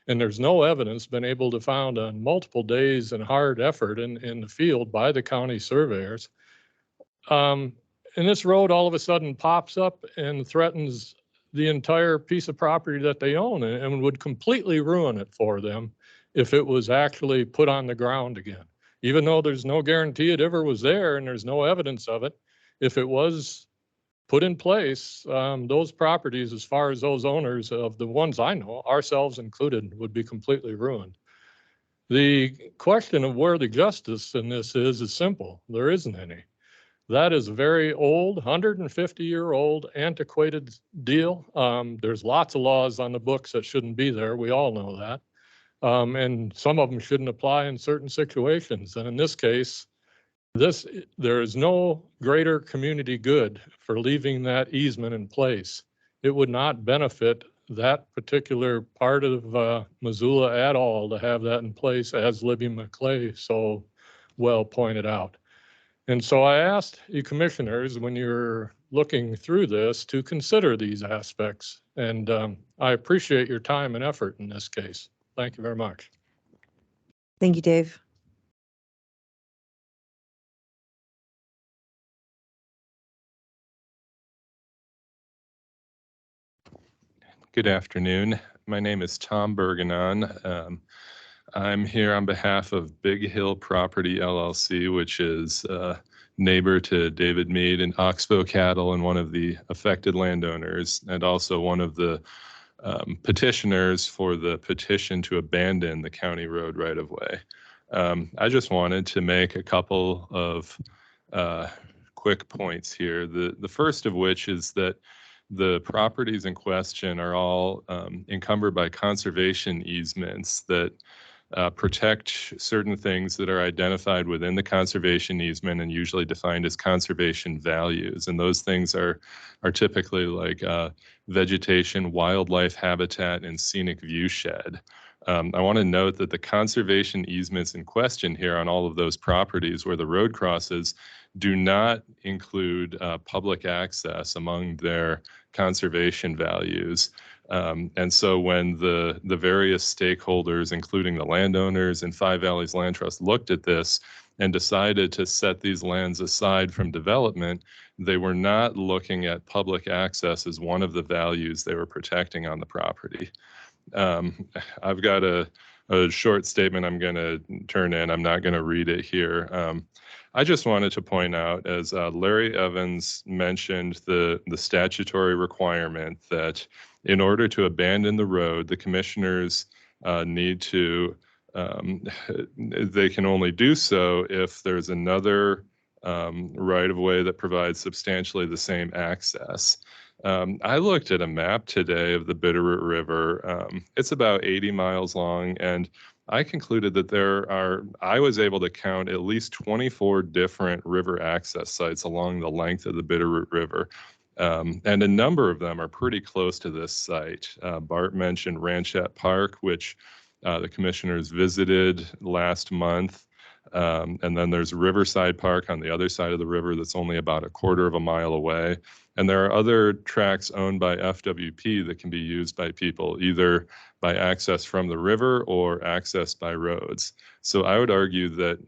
and there's no evidence been able to found on multiple days and hard effort in the field by the county surveyors, and this road all of a sudden pops up and threatens the entire piece of property that they own and would completely ruin it for them if it was actually put on the ground again. Even though there's no guarantee it ever was there and there's no evidence of it, if it was put in place, those properties, as far as those owners of the ones I know, ourselves included, would be completely ruined. The question of where the justice in this is simple. There isn't any. That is a very old, 150-year-old antiquated deal. There's lots of laws on the books that shouldn't be there. We all know that. And some of them shouldn't apply in certain situations. And in this case, there is no greater community good for leaving that easement in place. It would not benefit that particular part of Missoula at all to have that in place, as Libby McClay so well pointed out. And so I asked you commissioners, when you're looking through this, to consider these aspects. And I appreciate your time and effort in this case. Thank you very much. Thank you, Dave. Good afternoon. My name is Tom Bergenon. I'm here on behalf of Big Hill Property LLC, which is neighbor to David Mead and Oxbow Cattle and one of the affected landowners, and also one of the petitioners for the petition to abandon the county road right of way. I just wanted to make a couple of quick points here. The first of which is that the properties in question are all encumbered by conservation easements that protect certain things that are identified within the conservation easement and usually defined as conservation values. And those things are typically like vegetation, wildlife habitat, and scenic view shed. I want to note that the conservation easements in question here on all of those properties where the road crosses do not include public access among their conservation values. And so when the various stakeholders, including the landowners and Five Valleys Land Trust, looked at this and decided to set these lands aside from development, they were not looking at public access as one of the values they were protecting on the property. I've got a short statement I'm going to turn in. I'm not going to read it here. I just wanted to point out, as Larry Evans mentioned, the statutory requirement that in order to abandon the road, the commissioners need to, they can only do so if there's another right-of-way that provides substantially the same access. I looked at a map today of the Bitterroot River. It's about 80 miles long, and I concluded that I was able to count at least 24 different river access sites along the length of the Bitterroot River. And a number of them are pretty close to this site. Bart mentioned Ranchette Park, which the commissioners visited last month. And then there's Riverside Park on the other side of the river that's only about a quarter of a mile away. And there are other tracts owned by FWP that can be used by people, either by access from the river or access by roads. So I would argue that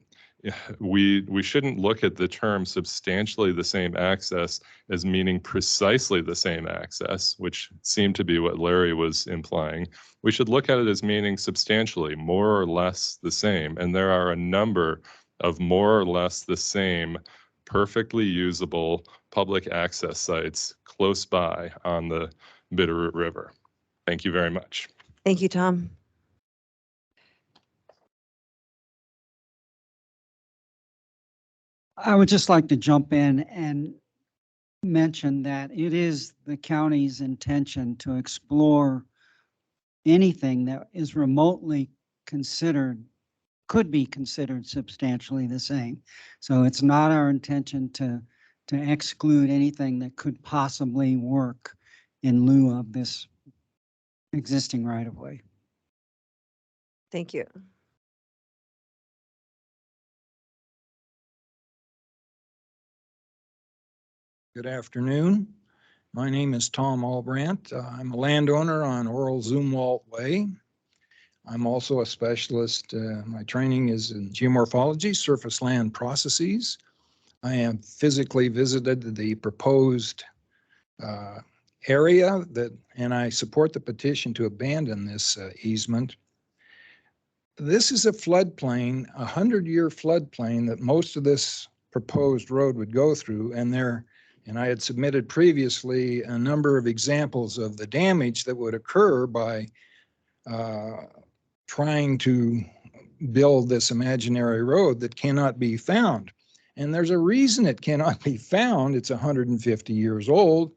we shouldn't look at the term substantially the same access as meaning precisely the same access, which seemed to be what Larry was implying. We should look at it as meaning substantially, more or less the same. And there are a number of more or less the same perfectly usable public access sites close by on the Bitterroot River. Thank you very much. Thank you, Tom. I would just like to jump in and mention that it is the county's intention to explore anything that is remotely could be considered substantially the same. So it's not our intention to exclude anything that could possibly work in lieu of this existing right-of-way. Thank you. Good afternoon. My name is Tom Albrandt. I'm a landowner on Oral Zumwalt Way. I'm also a specialist. My training is in geomorphology, surface land processes. I have physically visited the proposed area and I support the petition to abandon this easement. This is a floodplain, 100-year floodplain that most of this proposed road would go through, and I had submitted previously a number of examples of the damage that would occur by trying to build this imaginary road that cannot be found. And there's a reason it cannot be found. It's 150 years old.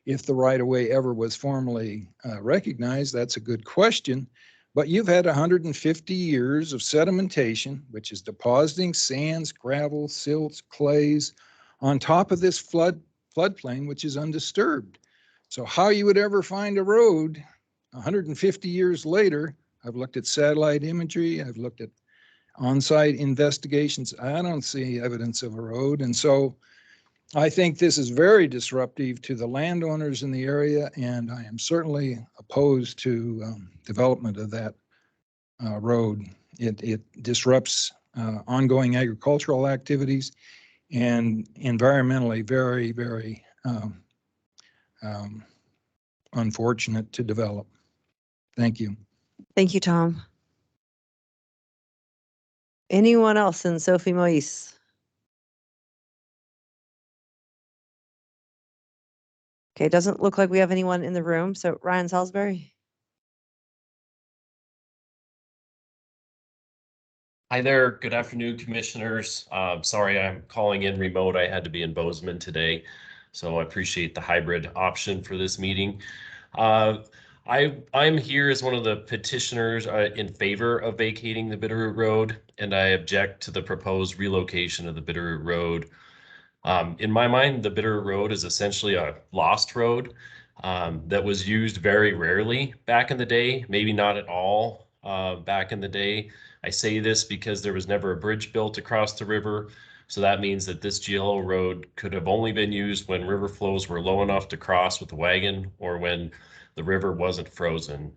If the right-of-way ever was formally recognized, that's a good question. But you've had 150 years of sedimentation, which is depositing sands, gravel, silts, clays on top of this floodplain, which is undisturbed. So how you would ever find a road 150 years later, I've looked at satellite imagery, I've looked at on-site investigations, I don't see evidence of a road. And so I think this is very disruptive to the landowners in the area, and I am certainly opposed to development of that road. It disrupts ongoing agricultural activities and environmentally very, very unfortunate to develop. Thank you. Thank you, Tom. Anyone else in Sophie Moise? Okay, it doesn't look like we have anyone in the room. So Ryan Salisbury. Hi there. Good afternoon, commissioners. Sorry, I'm calling in remote. I had to be in Bozeman today, so I appreciate the hybrid option for this meeting. I'm here as one of the petitioners in favor of vacating the Bitterroot Road, and I object to the proposed relocation of the Bitterroot Road. In my mind, the Bitterroot Road is essentially a lost road that was used very rarely back in the day, maybe not at all back in the day. I say this because there was never a bridge built across the river. So that means that this GLO road could have only been used when river flows were low enough to cross with a wagon or when the river wasn't frozen.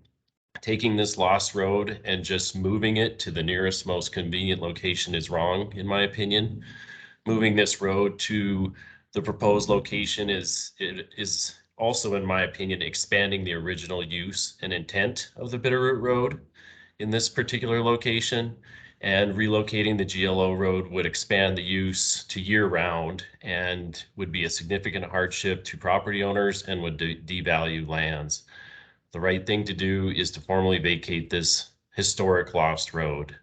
Taking this lost road and just moving it to the nearest most convenient location is wrong, in my opinion. Moving this road to the proposed location is also, in my opinion, expanding the original use and intent of the Bitterroot Road in this particular location, and relocating the GLO road would expand the use to year-round and would be a significant hardship to property owners and would devalue lands. The right thing to do is to formally vacate this historic lost road.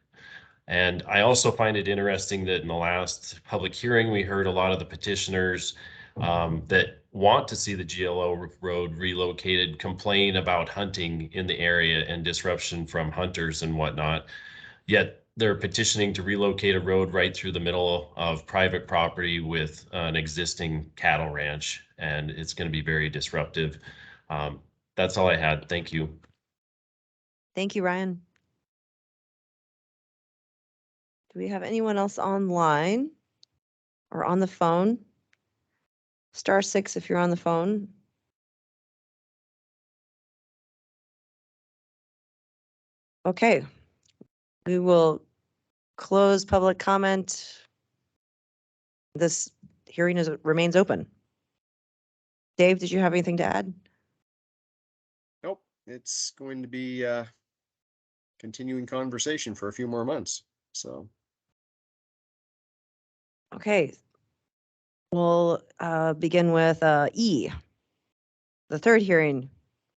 And I also find it interesting that in the last public hearing, we heard a lot of the petitioners that want to see the GLO road relocated complain about hunting in the area and disruption from hunters and whatnot. Yet they're petitioning to relocate a road right through the middle of private property with an existing cattle ranch, and it's going to be very disruptive. That's all I had. Thank you. Thank you, Ryan. Do we have anyone else online or on the phone? *6 if you're on the phone. Okay, we will close public comment. This hearing remains open. Dave, did you have anything to add? Nope, it's going to be continuing conversation for a few more months, so. Okay, we'll begin with E, the third hearing,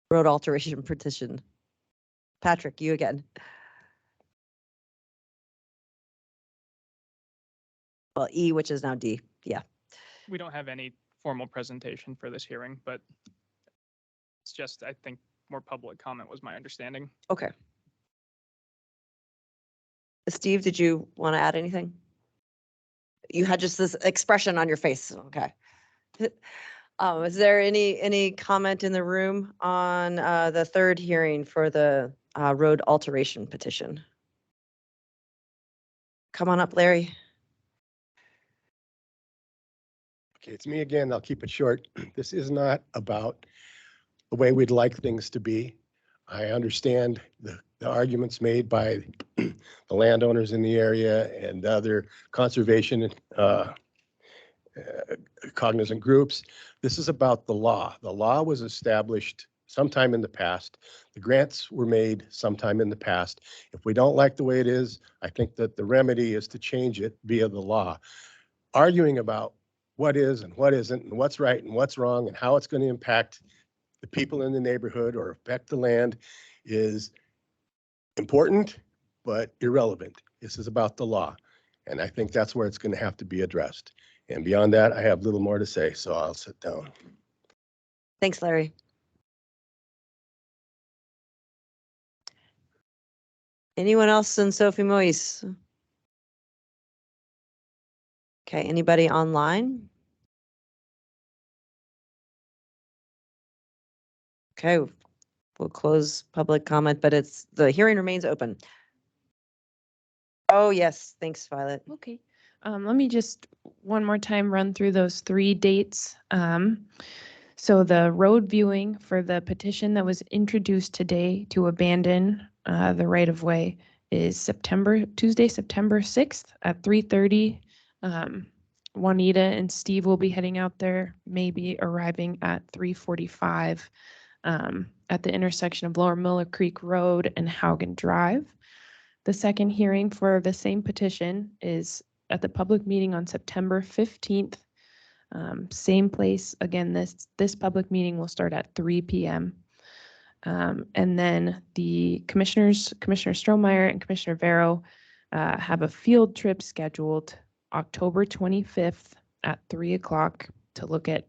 road alteration petition. Patrick, you again. Well, E, which is now D, yeah. We don't have any formal presentation for this hearing, but it's just, I think, more public comment was my understanding. Okay. Steve, did you want to add anything? You had just this expression on your face. Okay. Is there any comment in the room on the third hearing for the road alteration petition? Come on up, Larry. Okay, it's me again. I'll keep it short. This is not about the way we'd like things to be. I understand the arguments made by the landowners in the area and other conservation cognizant groups. This is about the law. The law was established sometime in the past. The grants were made sometime in the past. If we don't like the way it is, I think that the remedy is to change it via the law. Arguing about what is and what isn't and what's right and what's wrong and how it's going to impact the people in the neighborhood or affect the land is important, but irrelevant. This is about the law. And I think that's where it's going to have to be addressed. And beyond that, I have little more to say, so I'll sit down. Thanks, Larry. Anyone else in Sophie Moise? Okay, anybody online? Okay, we'll close public comment, but the hearing remains open. Oh, yes, thanks, Violet. Okay, let me just one more time run through those 3 dates. So the road viewing for the petition that was introduced today to abandon the right-of-way is Tuesday, September 6th at 3:30. Juanita and Steve will be heading out there, maybe arriving at 3:45 at the intersection of Lower Miller Creek Road and Haugen Drive. The second hearing for the same petition is at the public meeting on September 15th. Same place. Again, this public meeting will start at 3 p.m. And then the Commissioner Strohmeyer and Commissioner Vero have a field trip scheduled October 25th at 3 o'clock to look at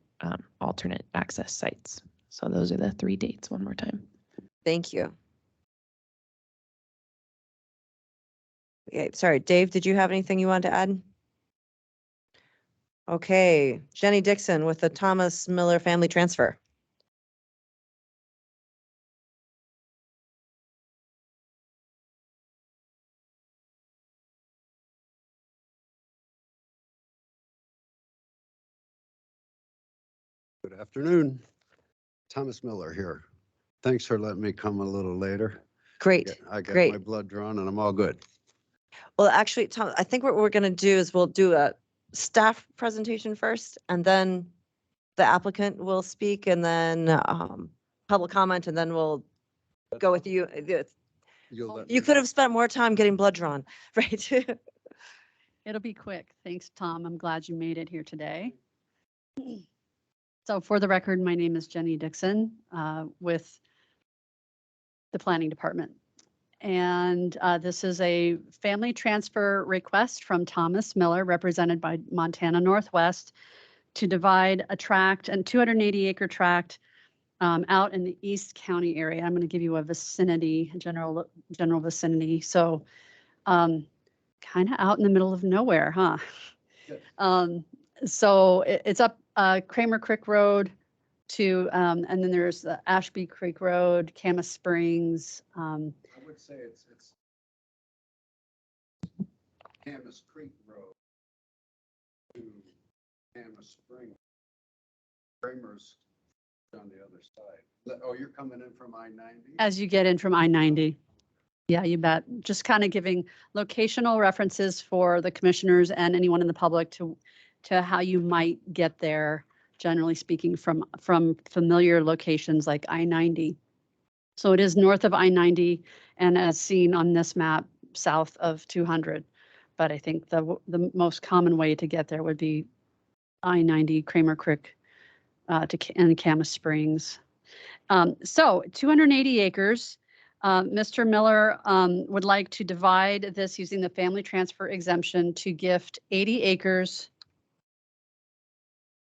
alternate access sites. So those are the 3 dates one more time. Thank you. Okay, sorry, Dave, did you have anything you wanted to add? Okay, Jenny Dixon with the Thomas Miller Family Transfer. Good afternoon. Thomas Miller here. Thanks for letting me come a little later. Great. I got great. my blood drawn and I'm all good. Well, actually, Tom, I think what we're going to do is we'll do a staff presentation first, and then the applicant will speak, and then public comment, and then we'll go with you. You could have spent more time getting blood drawn, right? It'll be quick. Thanks, Tom. I'm glad you made it here today. So for the record, my name is Jenny Dixon with the Planning Department. And this is a family transfer request from Thomas Miller, represented by Montana Northwest, to divide a tract, a 280-acre tract out in the East County area. I'm going to give you a vicinity, a general vicinity. So Kind of out in the middle of nowhere, huh? So it's up Kramer Creek Road to, and then there's the Ashby Creek Road, Camas Springs. I would say it's Camas Creek Road to Camas Springs. Kramer's on the other side. Oh, you're coming in from I-90? As you get in from I-90. Yeah, you bet. Just kind of giving locational references for the commissioners and anyone in the public to how you might get there, generally speaking, from familiar locations like I-90. So it is north of I-90 and as seen on this map, south of 200. But I think the most common way to get there would be I-90, Kramer Creek and Camas Springs. So 280 acres. Mr. Miller would like to divide this using the family transfer exemption to gift 80 acres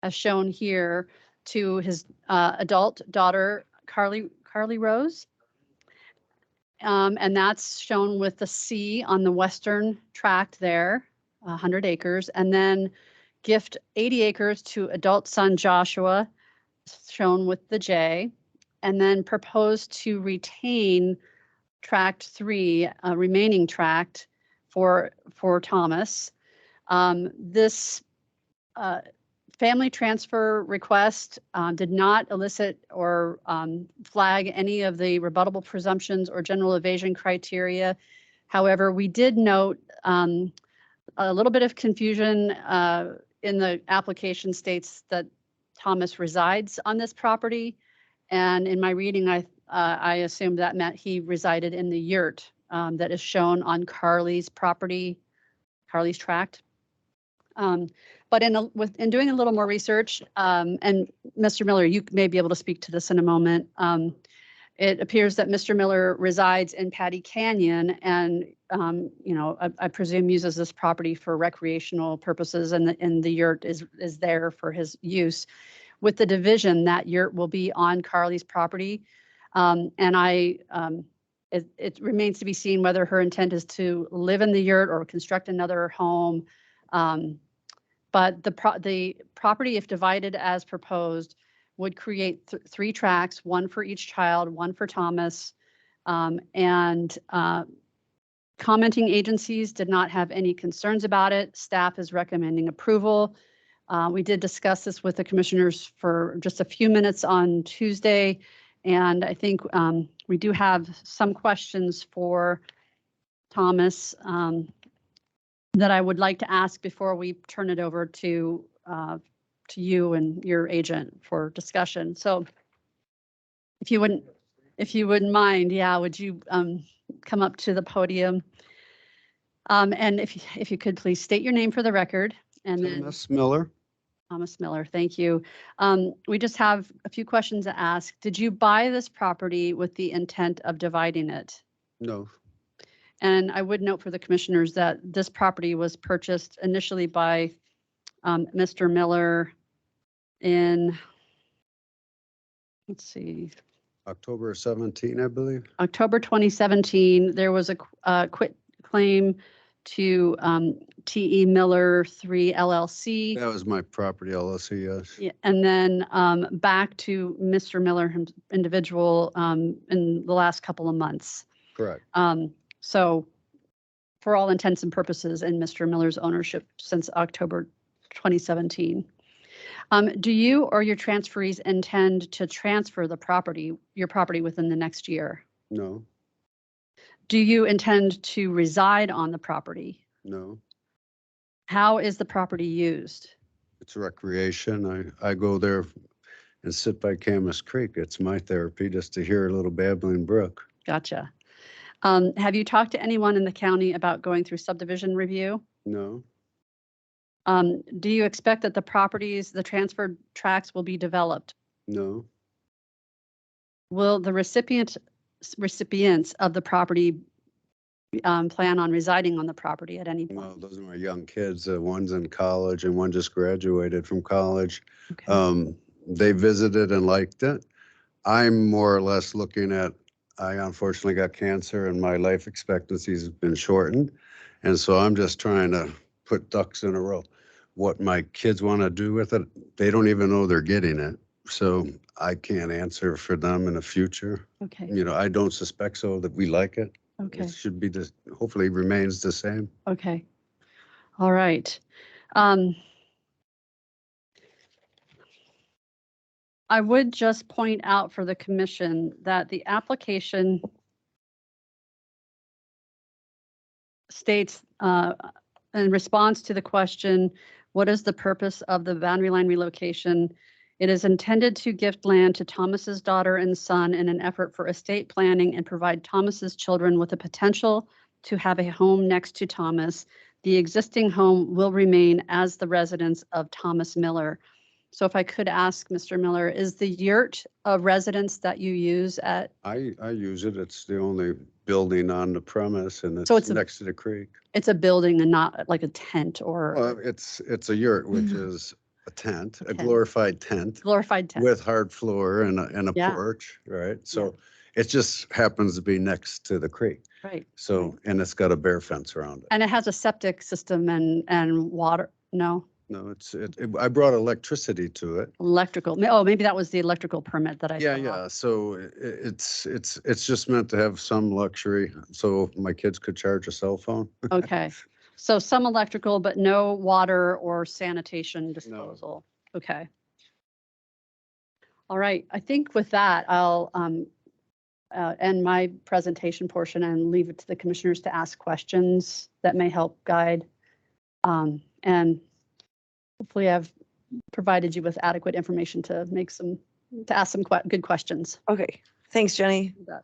as shown here to his adult daughter, Carly Rose. And that's shown with the C on the western tract there, 100 acres, and then gift 80 acres to adult son Joshua, shown with the J, and then propose to retain tract 3, remaining tract for Thomas. This family transfer request did not elicit or flag any of the rebuttable presumptions or general evasion criteria. However, we did note a little bit of confusion in the application states that Thomas resides on this property. And in my reading, I assumed that meant he resided in the yurt that is shown on Carly's property, Carly's tract. But in doing a little more research, and Mr. Miller, you may be able to speak to this in a moment. It appears that Mr. Miller resides in Patty Canyon and, I presume uses this property for recreational purposes, and the yurt is there for his use. With the division, that yurt will be on Carly's property. And it remains to be seen whether her intent is to live in the yurt or construct another home. But the property, if divided as proposed, would create 3 tracts, 1 for each child, 1 for Thomas. And commenting agencies did not have any concerns about it. Staff is recommending approval. We did discuss this with the commissioners for just a few minutes on Tuesday. And I think we do have some questions for Thomas that I would like to ask before we turn it over to you and your agent for discussion. So if you wouldn't mind, yeah, would you come up to the podium? And if you could please state your name for the record. And Thomas Miller. Thomas Miller, thank you. We just have a few questions to ask. Did you buy this property with the intent of dividing it? No. And I would note for the commissioners that this property was purchased initially by Mr. Miller in, let's see. October 17, I believe. October 2017, there was a quit claim to T.E. Miller 3 LLC. That was my property LLC, yes. Yeah, and then back to Mr. Miller individual in the last couple of months. Correct. So for all intents and purposes in Mr. Miller's ownership since October 2017. Do you or your transferees intend to transfer your property within the next year? No. Do you intend to reside on the property? No. How is the property used? It's recreation. I go there and sit by Camas Creek. It's my therapy just to hear a little babbling brook. Gotcha. Have you talked to anyone in the county about going through subdivision review? No. Do you expect that the transferred tracts will be developed? No. Will the recipients of the property plan on residing on the property at any point? Well, those are my young kids. One's in college and one just graduated from college. Okay. They visited and liked it. I'm more or less looking at, I unfortunately got cancer and my life expectancy has been shortened. And so I'm just trying to put ducks in a row. What my kids want to do with it, they don't even know they're getting it. So I can't answer for them in the future. Okay, You know, I don't suspect so that we like it. okay, It should be just, hopefully remains the same. okay. All right. I would just point out for the commission that the application states, in response to the question, what is the purpose of the boundary line relocation? It is intended to gift land to Thomas's daughter and son in an effort for estate planning and provide Thomas's children with the potential to have a home next to Thomas. The existing home will remain as the residence of Thomas Miller. So if I could ask Mr. Miller, is the yurt a residence that you use at? I use it. It's the only building on the premise and So it's it's a- next to the creek. It's a building and not like a tent or Well, it's a yurt, which is a tent, a tent. glorified tent glorified tent? with hard floor and a Yeah. porch, right? So it just happens to be next to the creek. Right. So, and it's got a bear fence around it. And it has a septic system and water, no, No, I brought electricity to it. electrical. Oh, maybe that was the electrical permit that I Yeah, saw. yeah. So it's just meant to have some luxury. So my kids could charge a cell phone. Okay, so some electrical, but no water or sanitation disposal. Okay. All right, I think with that, I'll end my presentation portion and leave it to the commissioners to ask questions that may help guide. And hopefully I've provided you with adequate information to ask some good questions. Okay, thanks, Jenny. You bet.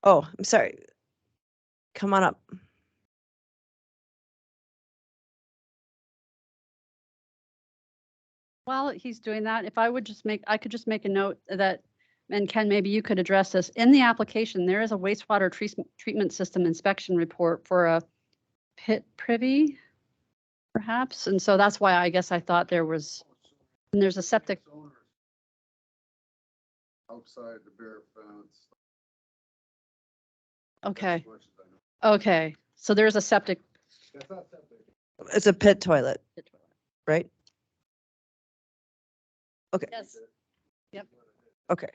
Oh, I'm sorry. Come on up. While he's doing that, if I would I could just make a note that, and Ken, maybe you could address this. In the application, there is a wastewater treatment system inspection report for a pit privy, perhaps. And so that's why I guess I thought there was, and there's a septic. Outside the bear fence. Okay. Okay. So there's a septic. It's a pit toilet, right? Okay. Yes. Yep. Okay.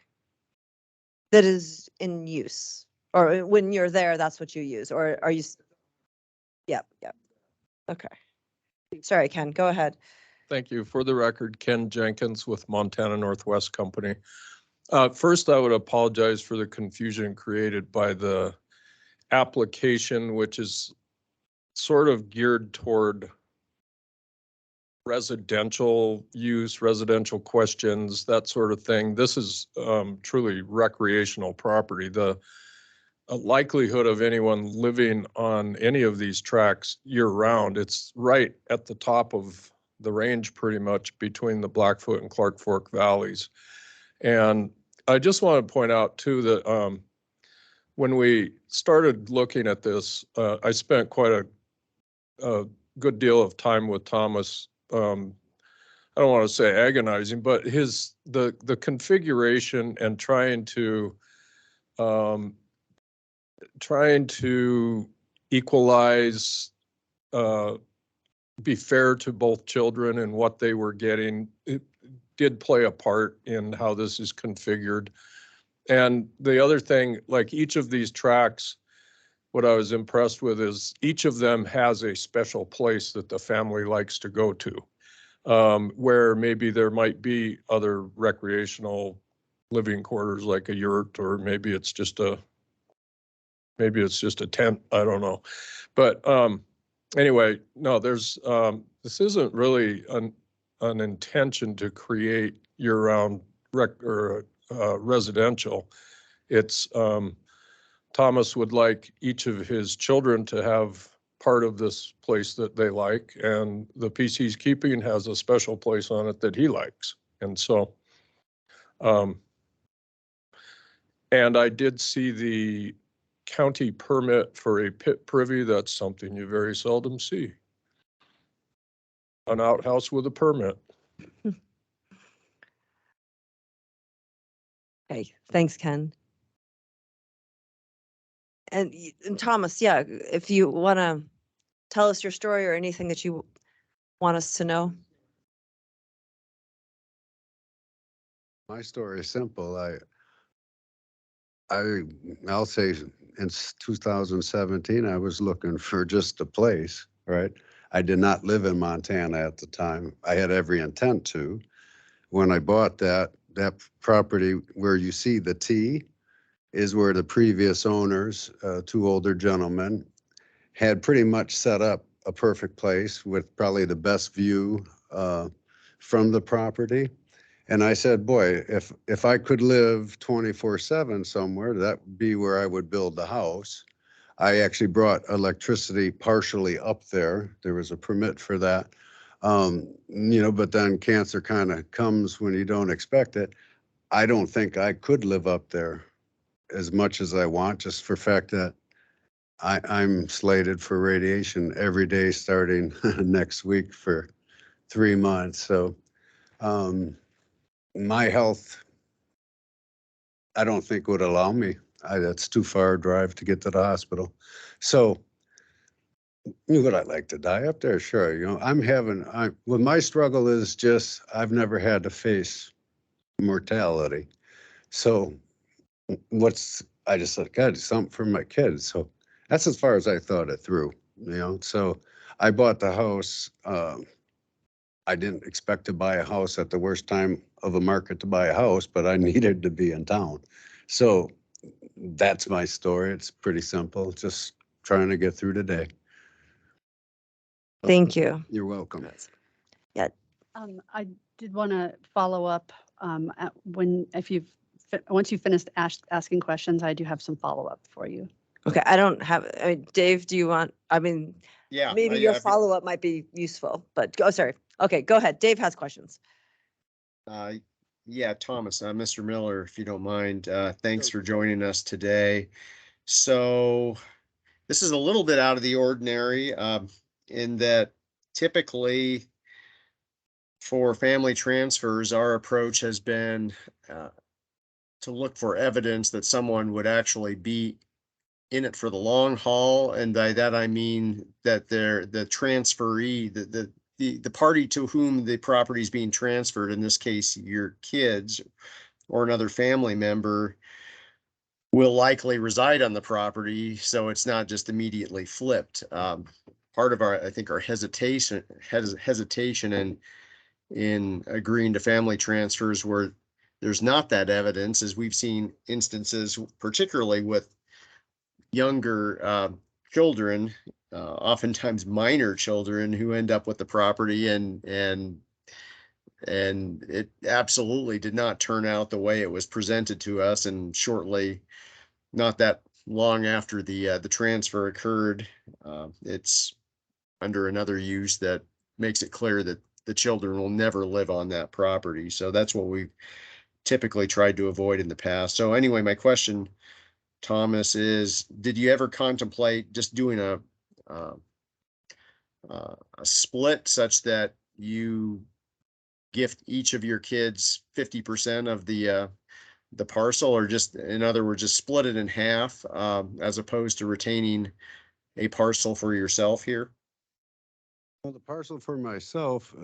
That is in use, or when you're there, that's what you use, or are you? Yep, yep. Okay. Sorry, Ken, go ahead. Thank you. For the record, Ken Jenkins with Montana Northwest Company. First, I would apologize for the confusion created by the application, which is sort of geared toward residential use, residential questions, that sort of thing. This is truly recreational property. The likelihood of anyone living on any of these tracks year round, it's right at the top of the range pretty much between the Blackfoot and Clark Fork valleys. And I just want to point out too that when we started looking at this, I spent quite a good deal of time with Thomas. I don't want to say agonizing, but the configuration and trying to equalize, be fair to both children and what they were getting, it did play a part in how this is configured. And the other thing, like each of these tracks, what I was impressed with is each of them has a special place that the family likes to go to, where maybe there might be other recreational living quarters like a yurt, or maybe it's just a tent, I don't know. But anyway, no, there's this isn't really an intention to create year-round residential. It's Thomas would like each of his children to have part of this place that they like, and the piece he's keeping has a special place on it that he likes. And so, and I did see the county permit for a pit privy. That's something you very seldom see. An outhouse with a permit. Okay, thanks, Ken. And Thomas, yeah, if you want to tell us your story or anything that you want us to know. My story is simple. I'll say in 2017, I was looking for just a place, right? I did not live in Montana at the time. I had every intent to. When I bought that property where you see the T is where the previous owners, two older gentlemen, had pretty much set up a perfect place with probably the best view from the property. And I said, boy, if I could live 24/7 somewhere, that would be where I would build the house. I actually brought electricity partially up there. There was a permit for that. But then cancer kind of comes when you don't expect it. I don't think I could live up there as much as I want, just for the fact that I'm slated for radiation every day starting next week for 3 months. So my health, I don't think would allow me. That's too far a drive to get to the hospital. So would I like to die up there? Sure. Well, my struggle is just, I've never had to face mortality. So I just thought, God, something for my kids. So that's as far as I thought it through, So I bought the house. I didn't expect to buy a house at the worst time of a market to buy a house, but I needed to be in town. So that's my story. It's pretty simple. Just trying to get through today. Thank you. You're welcome. Yeah. I did want to follow up once you've finished asking questions, I do have some follow-up for you. Okay, Dave, do you want, Yeah. maybe your follow-up might be useful, but sorry. Okay, go ahead. Dave has questions. Yeah, Thomas, Mr. Miller, if you don't mind, thanks for joining us today. So this is a little bit out of the ordinary in that typically for family transfers, our approach has been to look for evidence that someone would actually be in it for the long haul. And by that, I mean that the transferee, the party to whom the property is being transferred, in this case, your kids or another family member, will likely reside on the property. So it's not just immediately flipped. Part of our hesitation in agreeing to family transfers where there's not that evidence, as we've seen instances, particularly with younger children, oftentimes minor children, who end up with the property and it absolutely did not turn out the way it was presented to us. And shortly, not that long after the transfer occurred, it's under another use that makes it clear that the children will never live on that property. So that's what we've typically tried to avoid in the past. So anyway, my question, Thomas, is did you ever contemplate just doing a split such that you gift each of your kids 50% of the parcel, or just, in other words, just split it in half as opposed to retaining a parcel for yourself here? Well, the parcel for myself,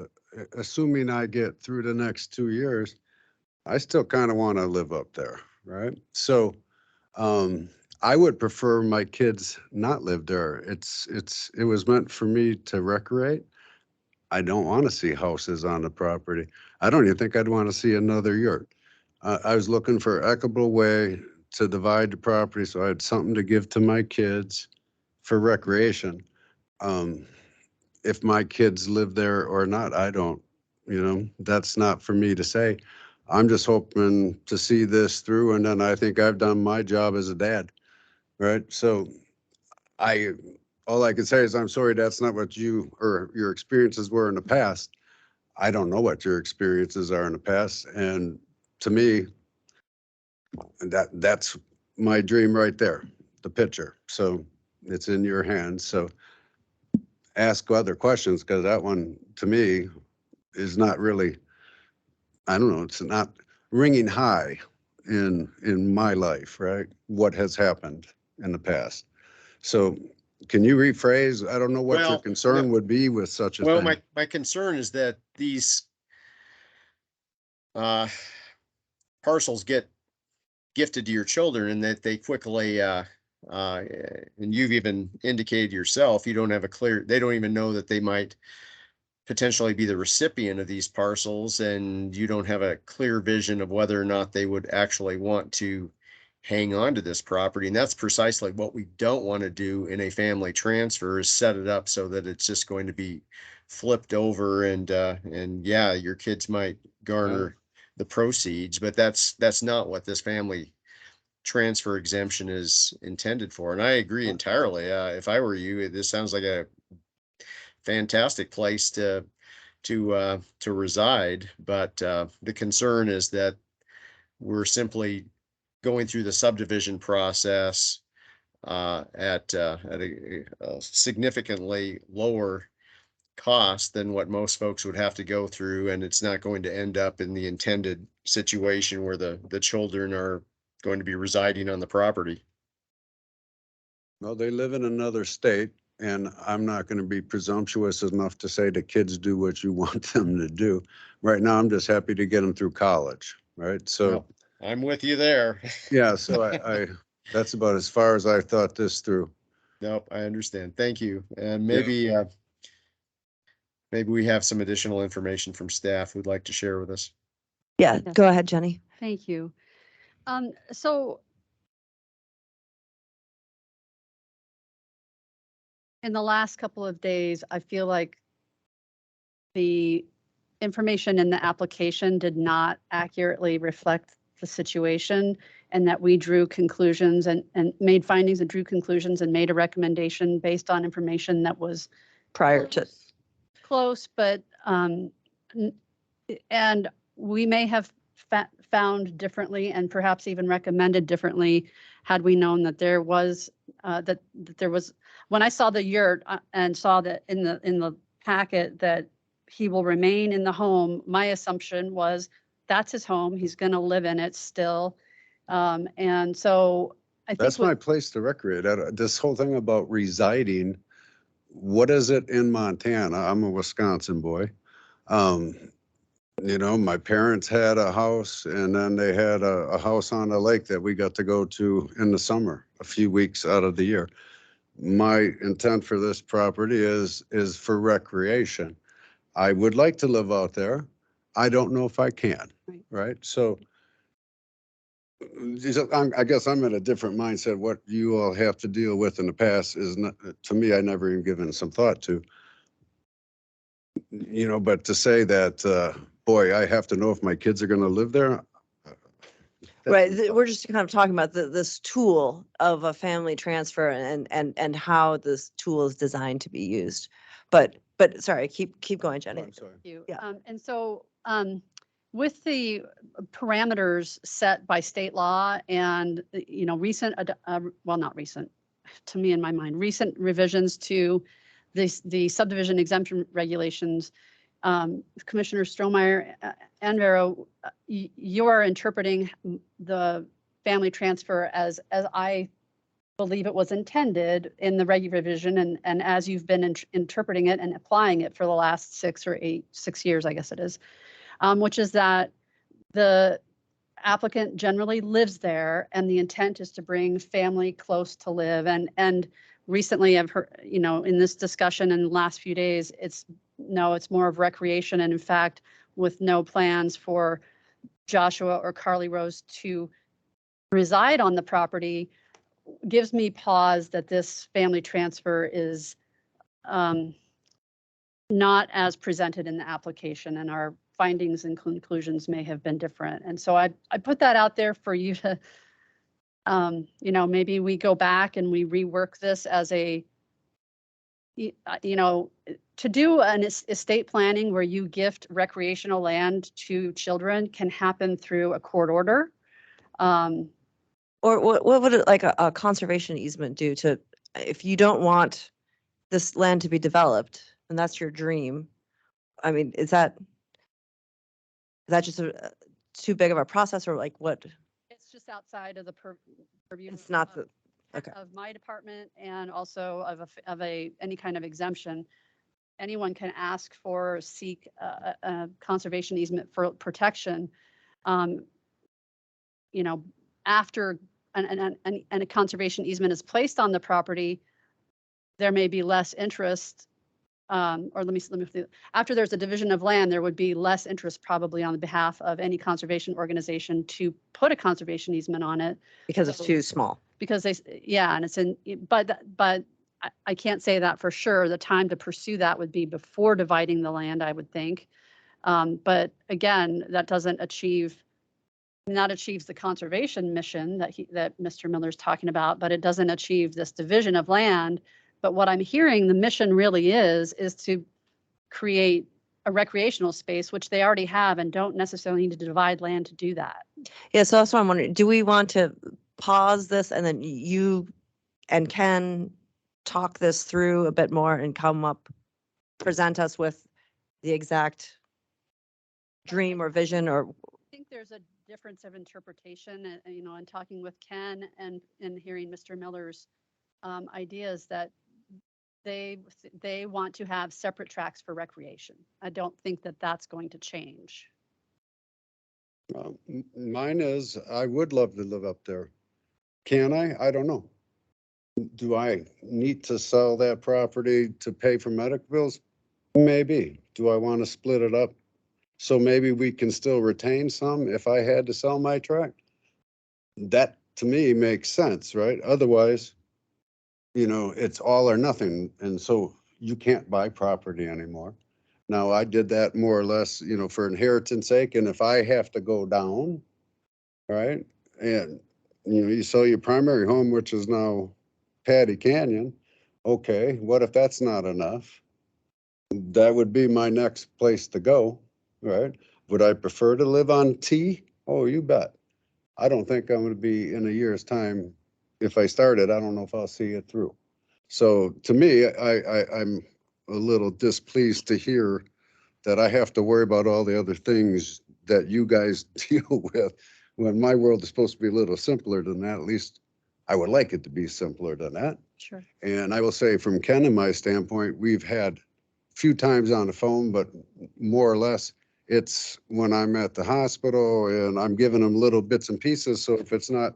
assuming I get through the next 2 years, I still kind of want to live up there, right? So I would prefer my kids not live there. It was meant for me to recreate. I don't want to see houses on the property. I don't even think I'd want to see another yurt. I was looking for an equitable way to divide the property so I had something to give to my kids for recreation. If my kids live there or not, I don't, that's not for me to say. I'm just hoping to see this through, and then I think I've done my job as a dad, right? So all I can say is I'm sorry that's not what you or your experiences were in the past. I don't know what your experiences are in the past, and to me, that's my dream right there, the picture. So it's in your hands. So ask other questions, because that one to me is not really, I don't know, it's not ringing high in my life, right? What has happened in the past. So can you rephrase? I don't know what your Well, concern would be with such a Well, thing. my concern is that these parcels get gifted to your children and that they quickly, and you've even indicated yourself, you don't have a clear, they don't even know that they might potentially be the recipient of these parcels, and you don't have a clear vision of whether or not they would actually want to hang on to this property. And that's precisely what we don't want to do in a family transfer, is set it up so that it's just going to be flipped over and yeah, your kids might garner the proceeds, but that's not what this family transfer exemption is intended for. And I agree entirely. If I were you, this sounds like a fantastic place to reside, but the concern is that we're simply going through the subdivision process at a significantly lower cost than what most folks would have to go through, and it's not going to end up in the intended situation where the children are going to be residing on the property. Well, they live in another state, and I'm not going to be presumptuous enough to say the kids do what you want them to do. Right now, I'm just happy to get them through college, right? So Yep, I'm with you there. yeah, so I that's about as far as I thought this through. Nope, I understand. Thank you. And maybe maybe we have some additional information from staff who'd like to share with us. Yeah, Yes. go ahead, Jenny. Thank you. So in the last couple of days, I feel like the information in the application did not accurately reflect the situation, and that we drew conclusions and made findings and drew conclusions and made a recommendation based on information that was Prior to, close, but and we may have found differently and perhaps even recommended differently had we known that there was that there was, when I saw the yurt and saw that in the packet that he will remain in the home, my assumption was that's his home, he's going to live in it still. And so I think That's my place to recreate. This whole thing about residing, what is it in Montana? I'm a Wisconsin boy. You know, my parents had a house, and then they had a house on the lake that we got to go to in the summer, a few weeks out of the year. My intent for this property is for recreation. I would like to live out there. I don't know if I can, right? So I guess I'm in a different mindset. What you all have to deal with in the past is not, to me, I never even given some thought to. You know, but to say that, boy, I have to know if my kids are going to live there. right, we're just kind of talking about this tool of a family transfer and how this tool is designed to be used. But sorry, keep going, Jenny. I'm sorry. you. Yeah. And so with the parameters set by state law and, you know, recent, well, not recent, to me in my mind, recent revisions to the subdivision exemption regulations, Commissioner Strohmeyer and Vero, you are interpreting the family transfer as I believe it was intended in the revision, and as you've been interpreting it and applying it for the last 6 years, I guess it is, which is that the applicant generally lives there and the intent is to bring family close to live. And recently I've heard, you know, in this discussion in the last few days, it's more of recreation. And in fact, with no plans for Joshua or Carly Rose to reside on the property, gives me pause that this family transfer is not as presented in the application, and our findings and conclusions may have been different. And so I put that out there for you to, you know, maybe we go back and we rework this as a, you know, to do an estate planning where you gift recreational land to children can happen through a court order. Or what would it, like a conservation easement do to, if you don't want this land to be developed and that's your dream? I mean, is that just too big of a process, or like what? It's just outside of the purview. It's not the, Okay. of my department and also of any kind of exemption, anyone can ask for, seek a conservation easement for protection. You know, after and a conservation easement is placed on the property, there may be less interest. Or let me, after there's a division of land, there would be less interest probably on the behalf of any conservation organization to put a conservation easement on it. Because it's So- too small. Because yeah, and it's but I can't say that for sure. The time to pursue that would be before dividing the land, I would think. But again, that doesn't achieves the conservation mission that Mr. Miller's talking about, but it doesn't achieve this division of land. But what I'm hearing the mission really is to create a recreational space, which they already have and don't necessarily need to divide land to do that. Yeah, so that's what I'm wondering. Do we want to pause this and then you and Ken talk this through a bit more and present us with the exact dream or vision or? I think there's a difference of interpretation, you know, and talking with Ken and hearing Mr. Miller's ideas that they want to have separate tracks for recreation. I don't think that that's going to change. Mine is, I would love to live up there. Can I? I don't know. Do I need to sell that property to pay for medical bills? Maybe. Do I want to split it up? So maybe we can still retain some if I had to sell my tract? That to me makes sense, right? Otherwise, you know, it's all or nothing. And so you can't buy property anymore. Now, I did that more or less, you know, for inheritance sake. And if I have to go down, right, and, you know, you sell your primary home, which is now Patty Canyon, okay, what if that's not enough? That would be my next place to go, right? Would I prefer to live on T? Oh, you bet. I don't think I'm going to be in a year's time. If I started, I don't know if I'll see it through. So to me, I'm a little displeased to hear that I have to worry about all the other things that you guys deal with when my world is supposed to be a little simpler than that. At least I would like it to be simpler than that. Sure. And I will say from Ken and my standpoint, we've had a few times on the phone, but more or less it's when I'm at the hospital and I'm giving them little bits and pieces. So if it's not,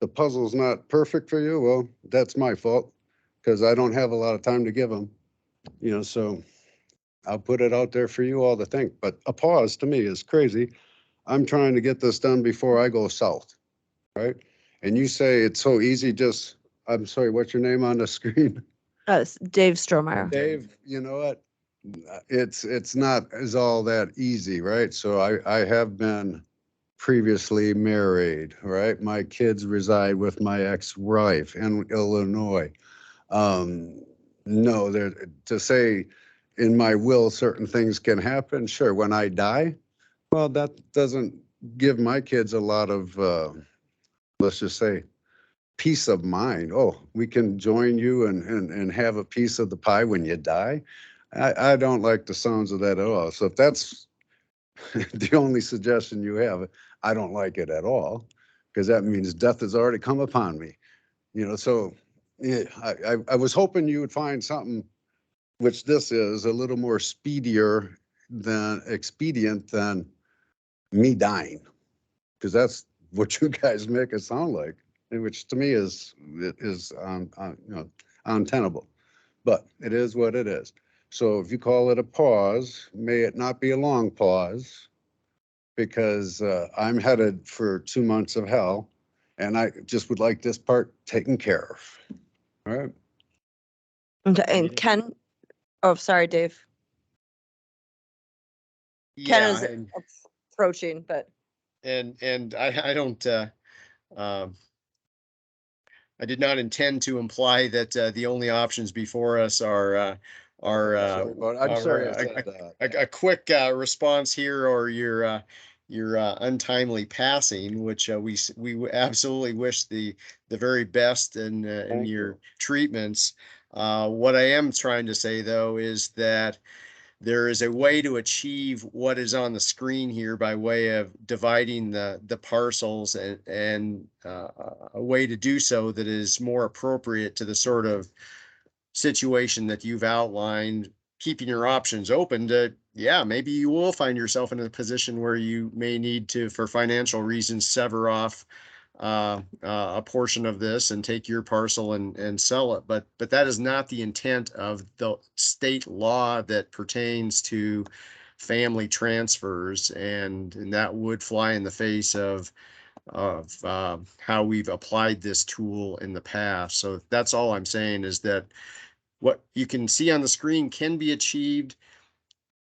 the puzzle's not perfect for you, well, that's my fault because I don't have a lot of time to give them, you know, so I'll put it out there for you all to think. But a pause to me is crazy. I'm trying to get this done before I go south, right? And you say it's so easy, just, I'm sorry, what's your name on the screen? It's Dave Strohmeyer. Dave, you know what? It's not as all that easy, right? So I have been previously married, right? My kids reside with my ex-wife in Illinois. No, there to say in my will certain things can happen. Sure, when I die, well, that doesn't give my kids a lot of let's just say peace of mind. Oh, we can join you and have a piece of the pie when you die. I don't like the sounds of that at all. So if that's the only suggestion you have, I don't like it at all, because that means death has already come upon me. You know, so yeah, I was hoping you would find something, which this is a little more speedier than expedient than me dying, because that's what you guys make it sound like, which to me is you know, untenable. But it is what it is. So if you call it a pause, may it not be a long pause, because I'm headed for 2 months of hell, and I just would like this part taken care of. All right. And Ken, oh, sorry, Dave. Ken Yeah, is approaching, but. And I don't, I did not intend to imply that the only options before us are I'm sorry I said that. a quick response here or your untimely passing, which we absolutely wish the very best in your treatments. What I am trying to say though is that there is a way to achieve what is on the screen here by way of dividing the parcels and a way to do so that is more appropriate to the sort of situation that you've outlined, keeping your options open to, yeah, maybe you will find yourself in a position where you may need to, for financial reasons, sever off a portion of this and take your parcel and sell it. But that is not the intent of the state law that pertains to family transfers, and that would fly in the face of how we've applied this tool in the past. So that's all I'm saying, is that what you can see on the screen can be achieved.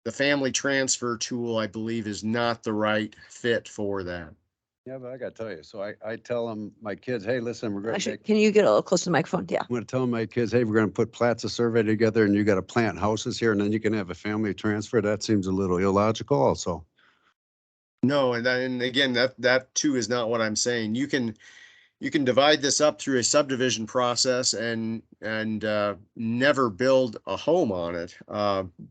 The family transfer tool, I believe, is not the right fit for that. Yeah, but I gotta tell you, so I tell them, my kids, hey, listen, we're gonna Actually, make, can you get a little close to the microphone? Yeah. I'm gonna tell my kids, hey, we're gonna put plats of survey together and you gotta plant houses here and then you can have a family transfer. That seems a little illogical also. No, and again, that too is not what I'm saying. You can divide this up through a subdivision process and never build a home on it.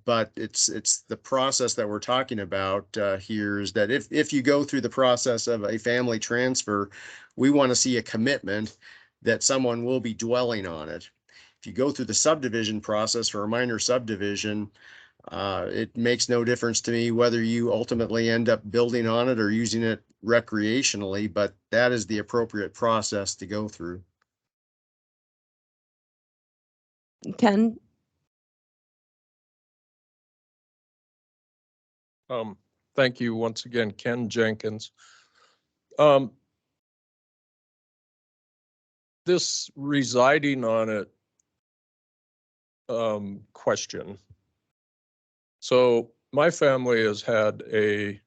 But it's the process that we're talking about here, is that if you go through the process of a family transfer, we want to see a commitment that someone will be dwelling on it. If you go through the subdivision process for a minor subdivision, it makes no difference to me whether you ultimately end up building on it or using it recreationally, but that is the appropriate process to go through. Ken? Thank you once again, Ken Jenkins. This residing on it question. So my family has had a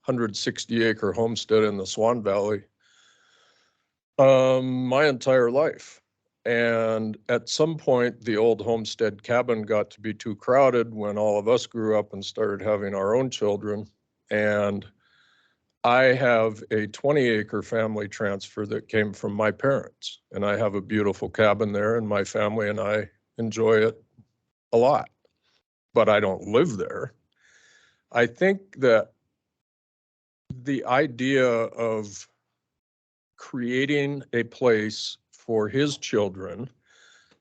160-acre homestead in the Swan Valley my entire life. And at some point, the old homestead cabin got to be too crowded when all of us grew up and started having our own children. And I have a 20-acre family transfer that came from my parents. And I have a beautiful cabin there, and my family and I enjoy it a lot. But I don't live there. I think that the idea of creating a place for his children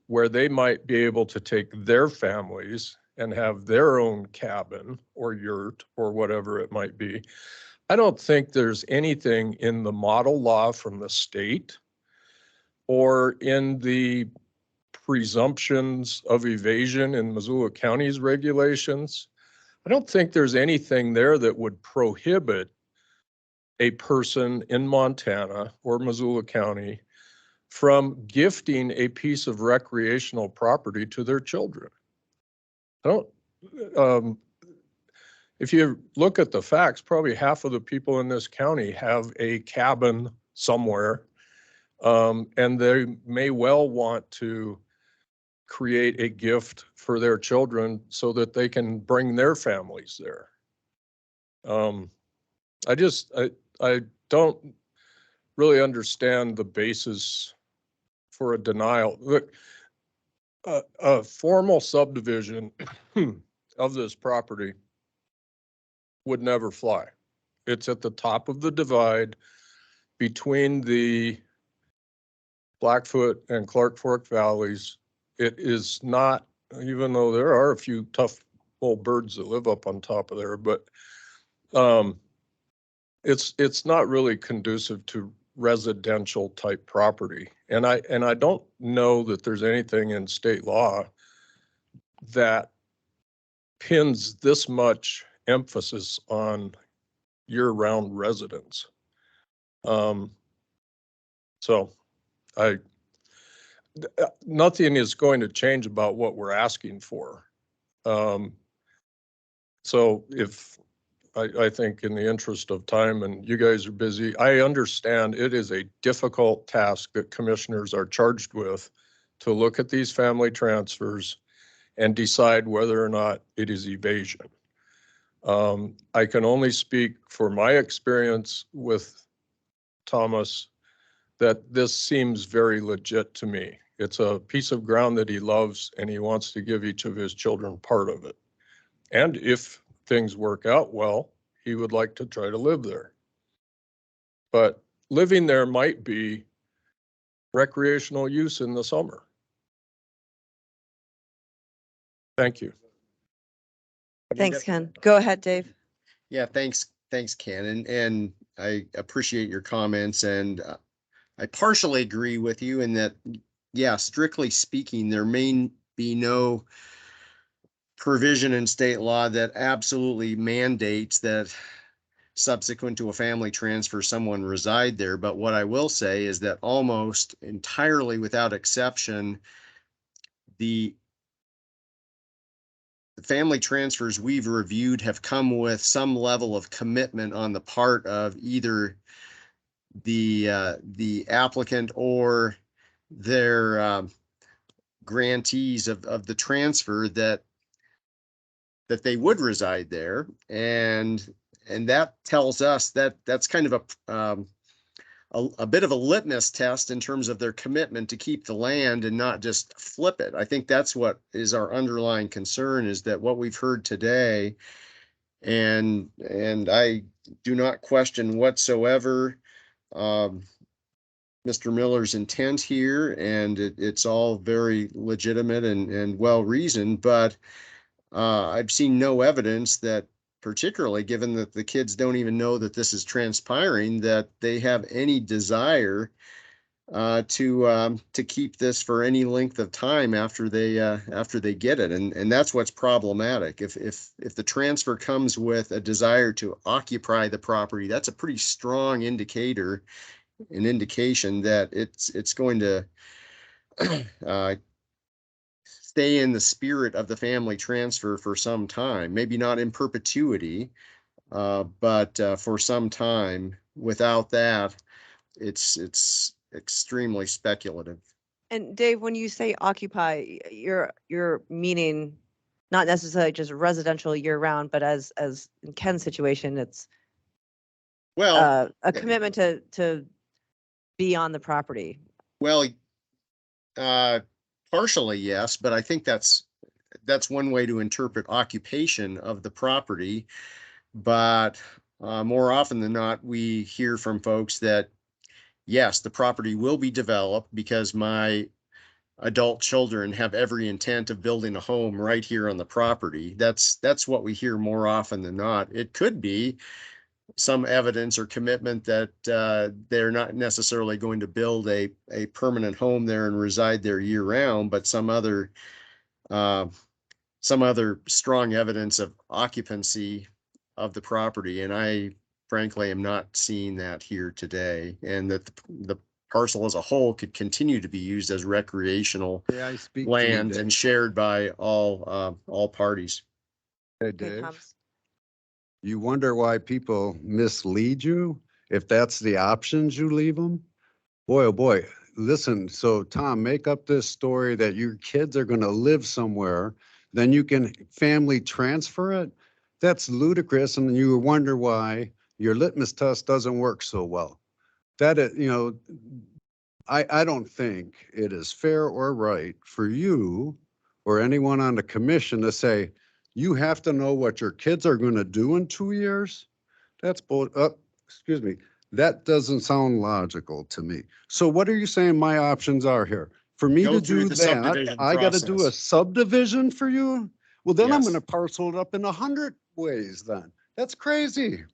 where they might be able to take their families and have their own cabin or yurt or whatever it might be. I don't think there's anything in the model law from the state or in the presumptions of evasion in Missoula County's regulations. I don't think there's anything there that would prohibit a person in Montana or Missoula County from gifting a piece of recreational property to their children. I don't, if you look at the facts, probably half of the people in this county have a cabin somewhere, and they may well want to create a gift for their children so that they can bring their families there. I don't really understand the basis for a denial. Look, a formal subdivision of this property would never fly. It's at the top of the divide between the Blackfoot and Clark Fork valleys. It is not, even though there are a few tough old birds that live up on top of there, but it's not really conducive to residential type property. And I don't know that there's anything in state law that pins this much emphasis on year-round residents. So nothing is going to change about what we're asking for. So if I think in the interest of time, and you guys are busy, I understand it is a difficult task that commissioners are charged with to look at these family transfers and decide whether or not it is evasion. I can only speak for my experience with Thomas that this seems very legit to me. It's a piece of ground that he loves and he wants to give each of his children part of it. And if things work out well, he would like to try to live there. But living there might be recreational use in the summer. Thank you. Thanks, Ken. Go ahead, Dave. Yeah, thanks, Ken, and I appreciate your comments, and I partially agree with you in that, yeah, strictly speaking, there may be no provision in state law that absolutely mandates that subsequent to a family transfer, someone reside there. But what I will say is that almost entirely without exception, the family transfers we've reviewed have come with some level of commitment on the part of either the applicant or their grantees of the transfer that they would reside there, and that tells us that that's kind of a bit of a litmus test in terms of their commitment to keep the land and not just flip it. I think that's what is our underlying concern, is that what we've heard today, and I do not question whatsoever Mr. Miller's intent here, and it's all very legitimate and well reasoned, but I've seen no evidence that, particularly given that the kids don't even know that this is transpiring, that they have any desire to keep this for any length of time after they get it, and that's what's problematic. If the transfer comes with a desire to occupy the property, that's a pretty strong indication that it's going to stay in the spirit of the family transfer for some time, maybe not in perpetuity, but for some time. Without that, it's extremely speculative. And Dave, when you say occupy, you're meaning not necessarily just residential year round, but as in Ken's situation, it's a commitment to be on the property. Well, partially, yes, but I think that's one way to interpret occupation of the property. But more often than not, we hear from folks that, yes, the property will be developed because my adult children have every intent of building a home right here on the property. That's what we hear more often than not. It could be some evidence or commitment that they're not necessarily going to build a permanent home there and reside there year round, but some other strong evidence of occupancy of the property. And I frankly am not seeing that here today, and that the parcel as a whole could continue to be used as recreational land and shared by all parties. Hey, Dave. You wonder why people mislead you? If that's the options you leave them? Boy, oh boy, listen, so Tom, make up this story that your kids are gonna live somewhere, then you can family transfer it? That's ludicrous, and you wonder why your litmus test doesn't work so well. That, I don't think it is fair or right for you or anyone on the commission to say, you have to know what your kids are going to do in 2 years. That's excuse me. That doesn't sound logical to me. So what are you saying my options are here? For me to do that, I got to do a subdivision for you? Well, then I'm going to parcel it up in 100 ways then. That's crazy.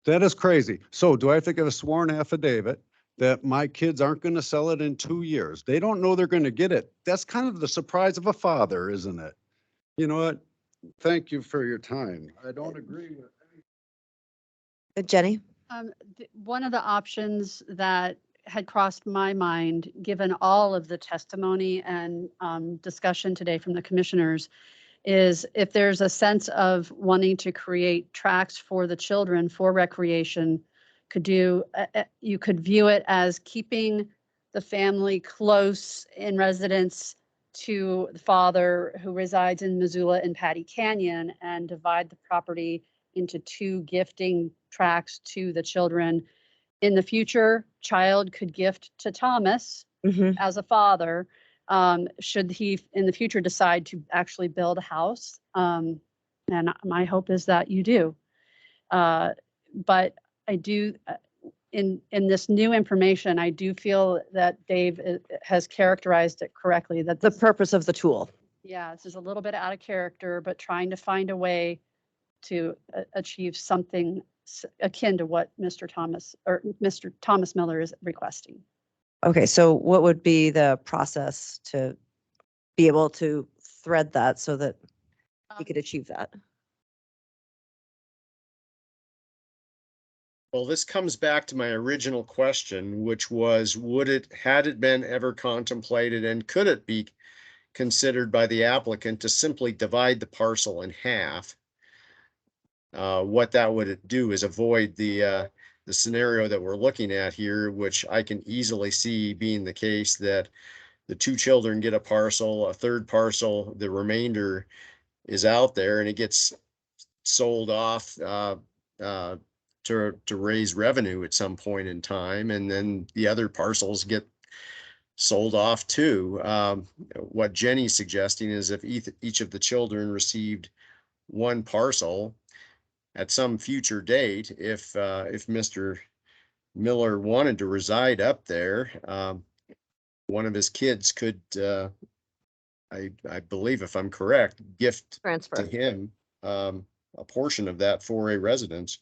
That is crazy. So do I have to get a sworn affidavit that my kids aren't going to sell it in 2 years? They don't know they're going to get it. That's kind of the surprise of a father, isn't it? You know what? Thank you for your time. I don't agree with Jenny? One of the options that had crossed my mind, given all of the testimony and discussion today from the commissioners, is if there's a sense of wanting to create tracks for the children for recreation, you could view it as keeping the family close in residence to the father who resides in Missoula and Patty Canyon, and divide the property into 2 gifting tracts to the children. In the future, child could gift to Thomas as a father, should he in the future decide to actually build a house. And my hope is that you do. But I do, in this new information, I do feel that Dave has characterized it correctly, that The purpose of the tool. yeah, this is a little bit out of character, but trying to find a way to achieve something akin to what Mr. Thomas Miller is requesting. Okay, so what would be the process to be able to thread that so that he could achieve that? Well, this comes back to my original question, which was, had it been ever contemplated and could it be considered by the applicant to simply divide the parcel in half? What that would do is avoid the scenario that we're looking at here, which I can easily see being the case that the two children get a parcel, a third parcel, the remainder is out there and it gets sold off to raise revenue at some point in time, and then the other parcels get sold off too. What Jenny's suggesting is if each of the children received one parcel at some future date, if Mr. Miller wanted to reside up there, one of his kids could, I believe, if I'm correct, gift Transfer. to him a portion of that for a residence.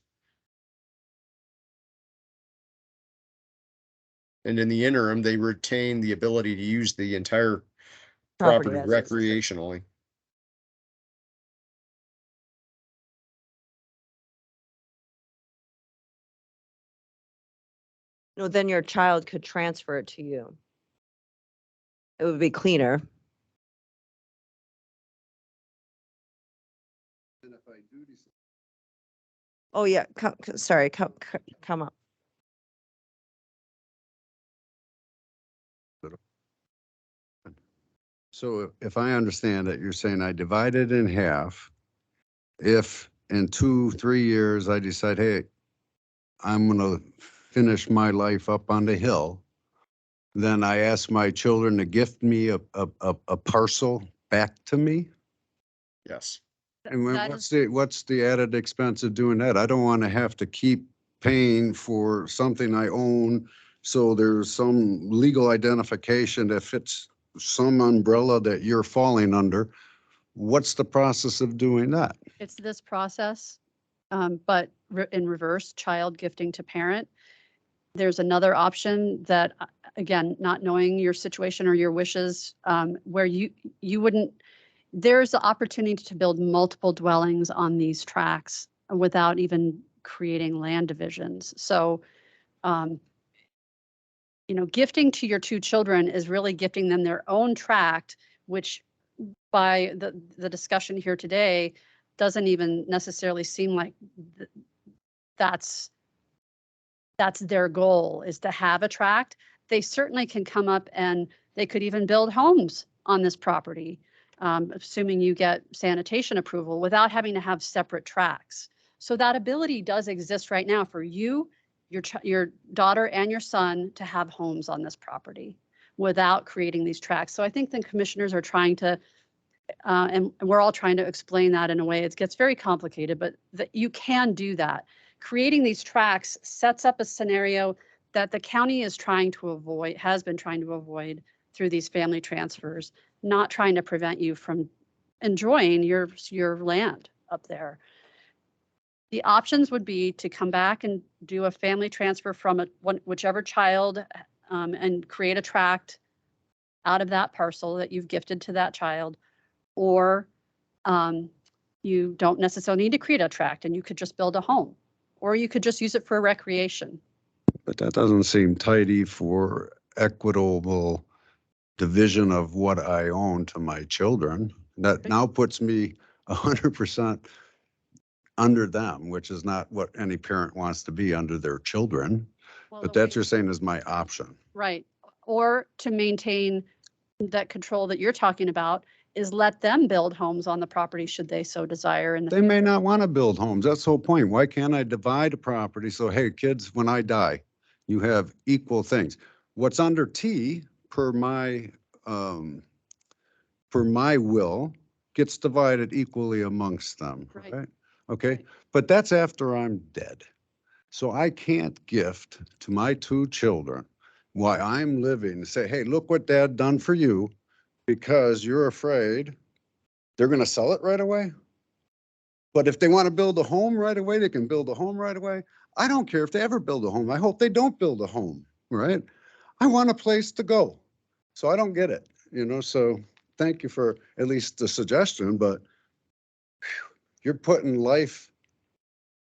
And in the interim, they retain the ability to use the entire property as is. recreationally. No, then your child could transfer it to you. It would be cleaner. Oh, yeah, sorry, come up. So if I understand it, you're saying I divide it in half. If in 2-3 years I decide, hey, I'm gonna finish my life up on the hill, then I ask my children to gift me a parcel back to me? Yes. And That what's the added expense of doing that? I don't want to have to keep paying for something I own. So there's some legal identification that fits some umbrella that you're falling under. What's the process of doing that? It's this process, but in reverse, child gifting to parent. There's another option that, again, not knowing your situation or your wishes, where you wouldn't, there's the opportunity to build multiple dwellings on these tracts without even creating land divisions. So, gifting to your two children is really gifting them their own tract, which by the discussion here today doesn't even necessarily seem like that's their goal, is to have a tract. They certainly can come up and they could even build homes on this property, assuming you get sanitation approval, without having to have separate tracts. So that ability does exist right now for you, your daughter and your son to have homes on this property without creating these tracts. So I think the commissioners are trying to, and we're all trying to explain that in a way. It gets very complicated, but that you can do that. Creating these tracts sets up a scenario that the county is trying to avoid, has been trying to avoid through these family transfers, not trying to prevent you from enjoying your land up there. The options would be to come back and do a family transfer from whichever child, and create a tract out of that parcel that you've gifted to that child, or you don't necessarily need to create a tract and you could just build a home, or you could just use it for recreation. But that doesn't seem tidy for equitable division of what I own to my children. That now puts me 100% under them, which is not what any parent wants to be, under their children. But that's you're saying is my option. Right. Or to maintain that control that you're talking about is let them build homes on the property should they so desire. And They may not want to build homes. That's the whole point. Why can't I divide a property so, hey, kids, when I die, you have equal things? What's under T, per my for my will gets divided equally amongst them, Right. right? Okay, but that's after I'm dead. So I can't gift to my two children while I'm living, say, hey, look what dad done for you, because you're afraid they're gonna sell it right away. But if they want to build a home right away, they can build a home right away. I don't care if they ever build a home. I hope they don't build a home, right? I want a place to go. So I don't get it, so thank you for at least the suggestion, but you're putting life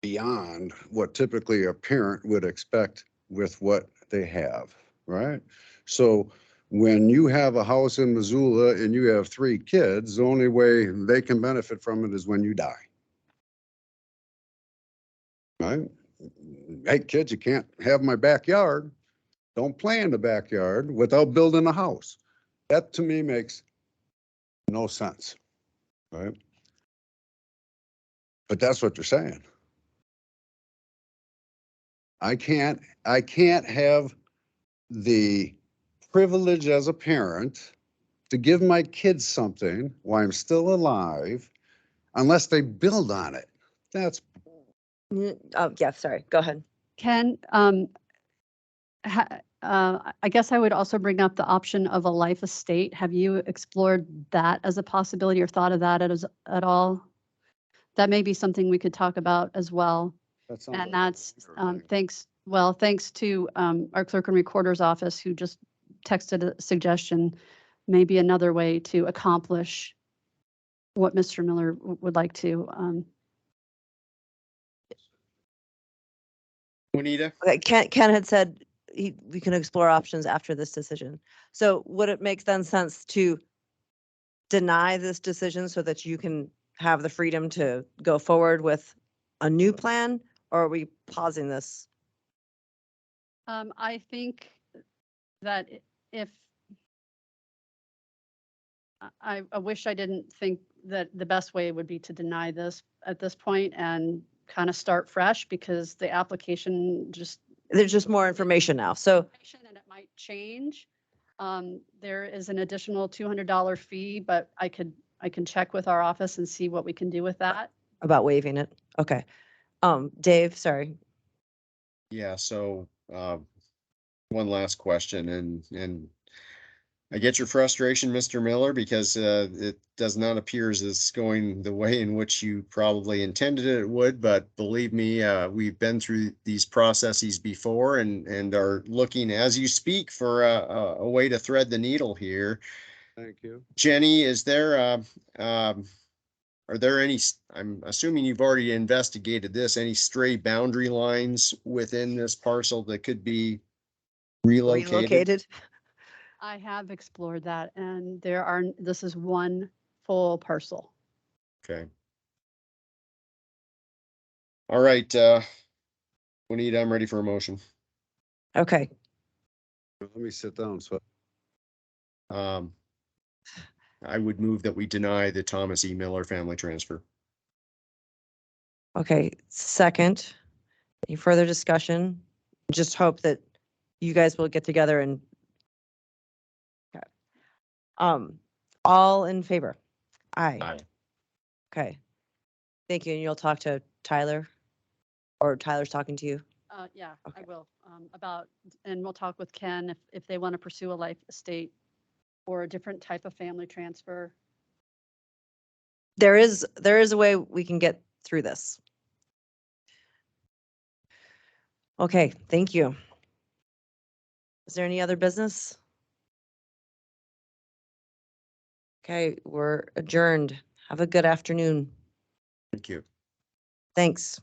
beyond what typically a parent would expect with what they have, right? So when you have a house in Missoula and you have 3 kids, the only way they can benefit from it is when you die. Right? Hey, kids, you can't have my backyard. Don't play in the backyard without building a house. That to me makes no sense, right? But that's what they're saying. I can't have the privilege as a parent to give my kids something while I'm still alive unless they build on it. That's Oh, yeah, sorry, go ahead. Ken, I guess I would also bring up the option of a life estate. Have you explored that as a possibility or thought of that at all? That may be something we could talk about as well. that sounds And like a that's longer thing. thanks to our clerk and recorder's office who just texted a suggestion, maybe another way to accomplish what Mr. Miller would like to. Juanita? Okay, Ken had said we can explore options after this decision. So would it make then sense to deny this decision so that you can have the freedom to go forward with a new plan? Or are we pausing this? I think that if I wish I didn't think that the best way would be to deny this at this point and kind of start fresh because the application just. There's just more information now. So And it might change. There is an additional $200 fee, but I can check with our office and see what we can do with that. about waiving it. Okay. Dave, sorry. Yeah, so one last question, and I get your frustration, Mr. Miller, because it does not appear as it's going the way in which you probably intended it would, but believe me, we've been through these processes before and are looking as you speak for a way to thread the needle here. Thank you. Jenny, is there are there any, I'm assuming you've already investigated this, any stray boundary lines within this parcel that could be relocated? I have explored that and this is one full parcel. Okay. All right, Juanita, I'm ready for a motion. Okay. Let me sit down. So I would move that we deny the Thomas E. Miller family transfer. Okay. Second, any further discussion? Just hope that you guys will get together and. Okay. All in favor? Aye. Aye. Okay. Thank you. And you'll talk to Tyler? Or Tyler's talking to you? Yeah, I will, and we'll talk with Ken if they want to pursue a life estate or a different type of family transfer. There is a way we can get through this. Okay, thank you. Is there any other business? Okay, we're adjourned. Have a good afternoon. Thank you. Thanks.